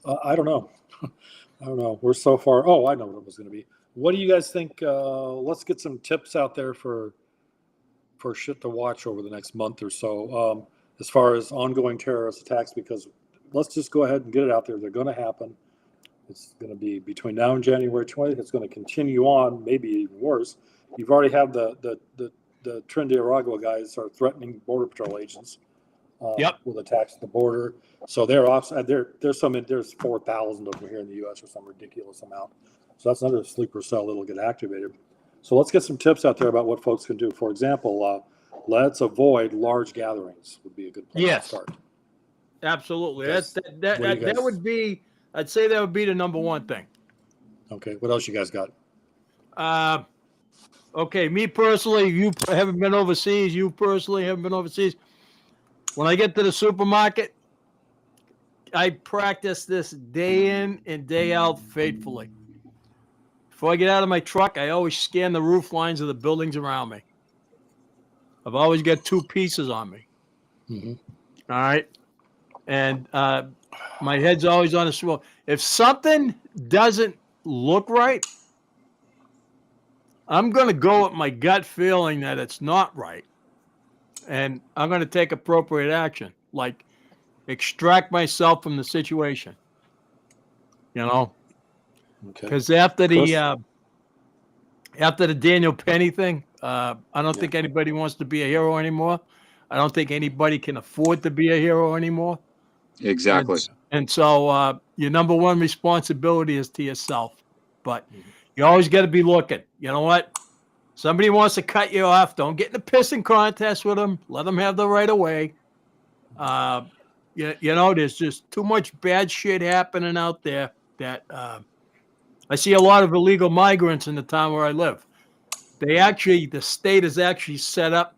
I don't know. I don't know. We're so far. Oh, I know what it was going to be. What do you guys think? Let's get some tips out there for shit to watch over the next month or so, as far as ongoing terrorist attacks. Because let's just go ahead and get it out there. They're going to happen. It's going to be between now and January 20th. It's going to continue on, maybe even worse. You've already had the Trinidad guys are threatening Border Patrol agents Yep. with attacks at the border. So they're off. There's 4,000 of them here in the U.S. or some ridiculous amount. So that's another sleeper cell that'll get activated. So let's get some tips out there about what folks can do. For example, let's avoid large gatherings would be a good place Yes. to start. Absolutely. Yes. What do you That guys- would be. I'd say that would be the number one thing. Okay. What else you guys got? Okay, me personally, you haven't been overseas. You personally haven't been overseas. When I get to the supermarket, I practice this day in and day out faithfully. Before I get out of my truck, I always scan the roof lines of the buildings around me. I've always got 2 pieces on me. Mm-hmm. All right. And my head's always on a swivel. If something doesn't look right, I'm going to go with my gut feeling that it's not right. And I'm going to take appropriate action, like extract myself from the situation. Okay. Because after Chris? the Daniel Penny thing, I don't think anybody wants to be a hero anymore. I don't think anybody can afford to be a hero anymore. Exactly. And so your number one responsibility is to yourself. But you always got to be looking. You know what? Somebody wants to cut you off. Don't get in a pissing contest with them. Let them have the right of way. There's just too much bad shit happening out there that I see a lot of illegal migrants in the town where I live. The state has actually set up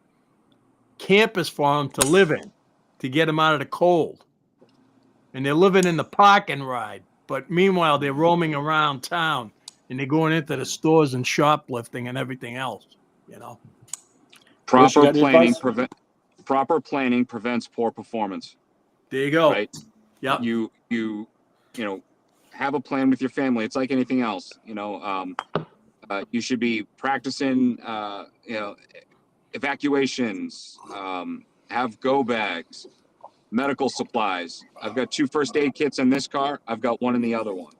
campus for them to live in, to get them out of the cold. And they're living in the park and ride. But meanwhile, they're roaming around town and they're going into the stores and shoplifting and everything else, Chris, you got any advice? Proper planning prevents poor performance. There you go. Right? Yep. You have a plan with your family. It's like anything else. You should be practicing evacuations, have go bags, medical supplies. I've got 2 first aid kits in this car. I've got 1 in the other one.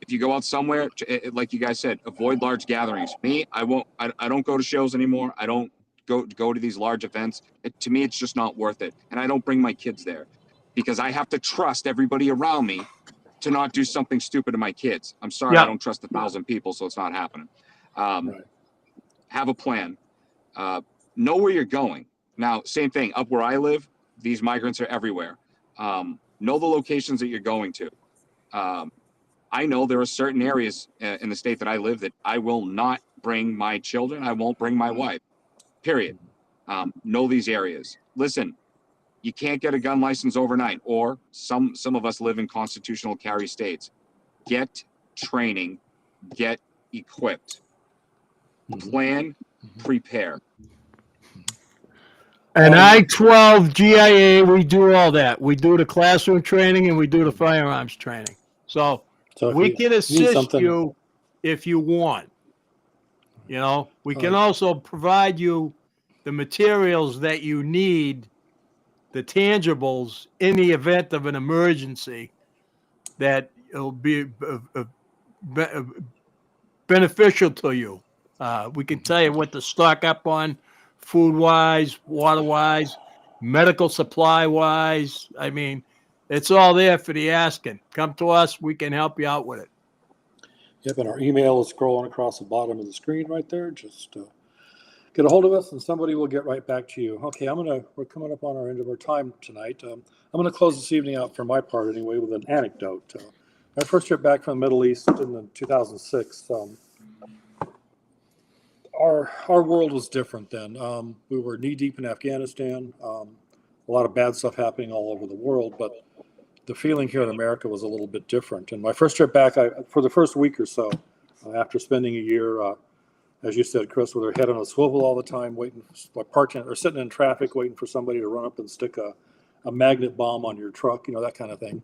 If you go out somewhere, like you guys said, avoid large gatherings. Me, I don't go to shows anymore. I don't go to these large events. To me, it's just not worth it. And I don't bring my kids there because I have to trust everybody around me to not do something stupid to my kids. I'm sorry, I don't trust 1,000 people, so it's not happening. Right. Have a plan. Know where you're going. Now, same thing. Up where I live, these migrants are everywhere. Know the locations that you're going to. I know there are certain areas in the state that I live that I will not bring my children. I won't bring my wife, period. Know these areas. Listen, you can't get a gun license overnight, or some of us live in constitutional carry states. Get training, get equipped, plan, prepare. And I-12 GIA, we do all that. We do the classroom training and we do the firearms training. So if we you can need assist something- you if you want. We can also provide you the materials that you need, the tangibles, in the event of an emergency that will be beneficial to you. We can tell you what to stock up on food-wise, water-wise, medical supply-wise. I mean, it's all there for the asking. Come to us. We can help you out with it. Yep, and our email is scrolling across the bottom of the screen right there. Just get a hold of us and somebody will get right back to you. Okay, we're coming up on our end of our time tonight. I'm going to close this evening out for my part anyway with an anecdote. My first trip back from the Middle East in 2006, our world was different then. We were knee deep in Afghanistan. A lot of bad stuff happening all over the world, but the feeling here in America was a little bit different. And my first trip back, for the first week or so, after spending a year, as you said, Chris, with her head on a swivel all the time, waiting, parking or sitting in traffic, waiting for somebody to run up and stick a magnet bomb on your truck, that kind of thing.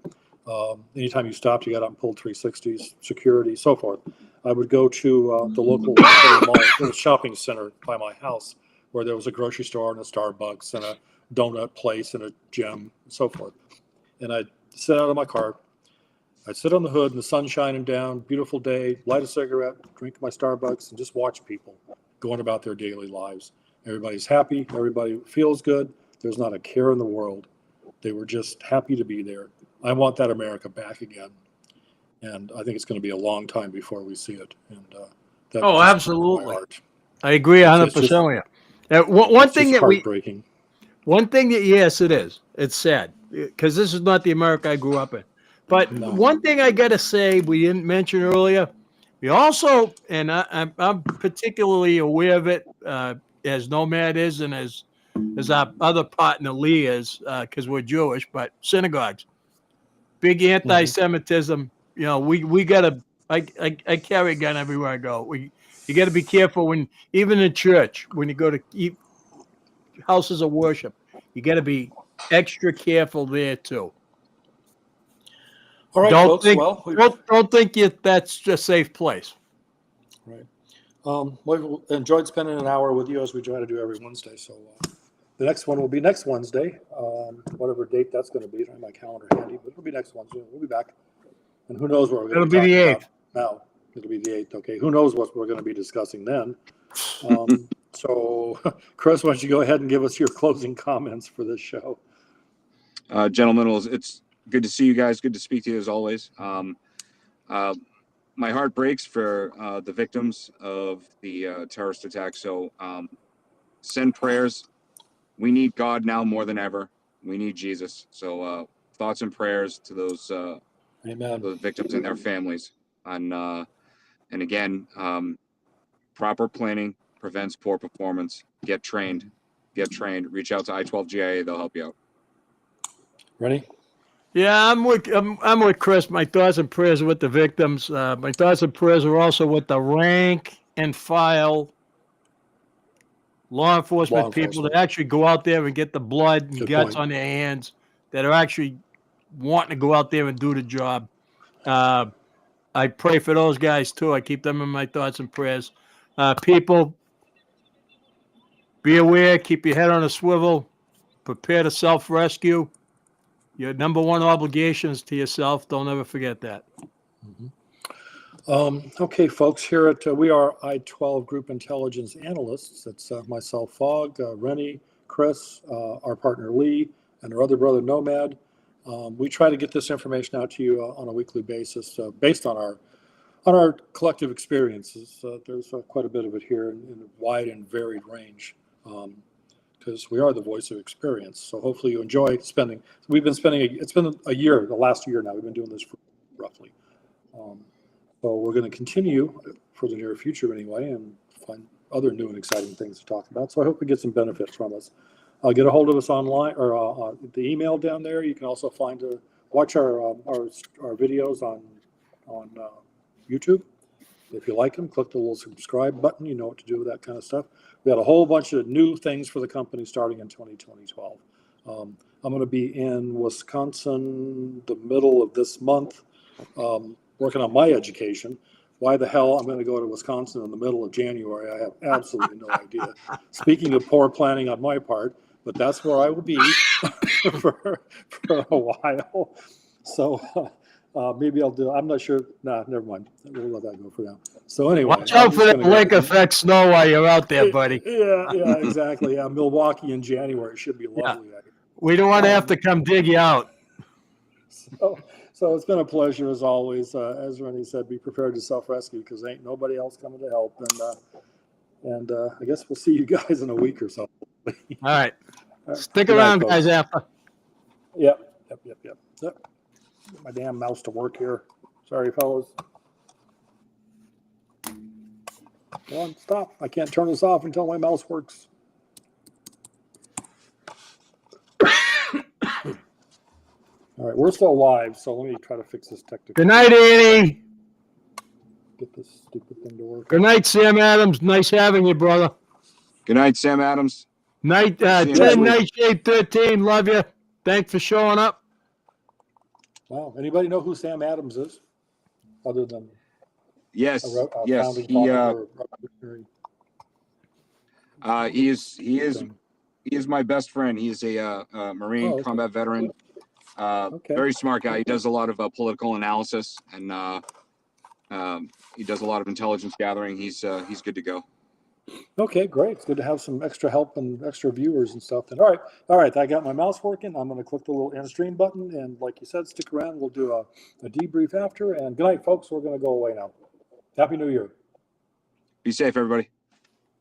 Anytime you stopped, you got out and pulled 360s, security, so forth. I would go to the local mall, little shopping center by my house, where there was a grocery store and a Starbucks and a donut place and a gym and so forth. And I'd sit out of my car. I'd sit on the hood and the sun shining down, beautiful day, light a cigarette, drink my Starbucks, and just watch people going about their daily lives. Everybody's happy. Everybody feels good. There's not a care in the world. They were just happy to be there. I want that America back again. And I think it's going to be a long time before we see it. And that Oh, just absolutely. breaks my heart. I agree 100% It's just- with you. One It's thing just that heartbreaking. yes, it is. It's sad because this is not the America I grew up in. But No. one thing I got to say, we didn't mention earlier, we also, and I'm particularly aware of it, as Nomad is and as our other partner Lee is, because we're Jewish, but synagogues, big anti-Semitism. We got to, I carry a gun everywhere I go. You got to be careful even in church, when you go to houses of worship, you got to be extra careful there too. All right, Don't folks. don't think that's a safe place. Right. We enjoyed spending an hour with you, as we try to do every Wednesday. So the next one will be next Wednesday, whatever date that's going to be. I don't have my calendar handy, but it'll be next Wednesday. We'll be back. And who knows what we're going to be talking about now. It'll be the 8th. Okay. Who knows what we're going to be discussing then. So, Chris, why don't you go ahead and give us your closing comments for this show? Gentlemen, it's good to see you guys. Good to speak to you as always. My heart breaks for the victims of the terrorist attack. So send prayers. We need God now more than ever. We need Jesus. So thoughts and prayers to those Amen. those victims and their families. And again, proper planning prevents poor performance. Get trained. Reach out to I-12GIA. They'll help you out. Ready? Yeah, I'm with Chris. My thoughts and prayers are with the victims. My thoughts and prayers are also with the rank and file law enforcement people that actually go out there and get the blood and Good guts point. on their hands, that are actually wanting to go out there and do the job. I pray for those guys too. I keep them in my thoughts and prayers. People, be aware, keep your head on a swivel, prepare to self-rescue. Your number one obligation is to yourself. Don't ever forget that. Okay, folks, here at we are I-12 Group Intelligence Analysts. It's myself, Fogg, Rennie, Chris, our partner Lee, and our other brother Nomad. We try to get this information out to you on a weekly basis, based on our collective experiences. There's quite a bit of it here in a wide and varied range, because we are the voice of experience. So hopefully you enjoy spending. It's been a year, the last year now. We've been doing this for roughly. So we're going to continue for the near future anyway, and find other new and exciting things to talk about. So I hope we get some benefit from us. Get a hold of us online or the email down there. You can also watch our videos on YouTube. If you like them, click the little subscribe button. You know what to do with that kind of stuff. We got a whole bunch of new things for the company starting in 2012. I'm going to be in Wisconsin the middle of this month, working on my education. Why the hell I'm going to go to Wisconsin in the middle of January, I have absolutely no idea. Speaking of poor planning on my part, but that's where I will be for a while. So maybe I'll do. I'm not sure. Nah, never mind. We'll let that go for now. So anyway, Watch out for that lake effect snow while you're out there, buddy. Yeah, exactly. Yeah, Milwaukee in January should be lovely. Yeah. We don't want to have to come dig you out. So it's been a pleasure as always. As Rennie said, be prepared to self-rescue because ain't nobody else coming to help. And I guess we'll see you guys in a week or so. All right. Stick Good night, around, folks. guys, after. Yep. Get my damn mouse to work here. Sorry, fellas. Come on, stop. I can't turn this off until my mouse works. All right, we're still live, so let me try to fix this technical. Good night, Annie. Get this stupid thing to work. Good night, Sam Adams. Nice having you, brother. Good night, Sam Adams. Night, See you next 10, week. Nightshade 13. Love you. Thanks for showing up. Wow. Anybody know who Sam Adams is? Other than Yes, a yes. founding He father or revolutionary he is my best friend. He is a Marine Oh, okay. combat veteran. Okay. Very smart guy. He does a lot of political analysis, and he does a lot of intelligence gathering. He's good to go. Okay, great. It's good to have some extra help and extra viewers and stuff. And all right. I got my mouse working. I'm going to click the little end stream button, and like you said, stick around. We'll do a debrief after. And good night, folks. We're going to go away now. Happy New Year. Be safe, everybody.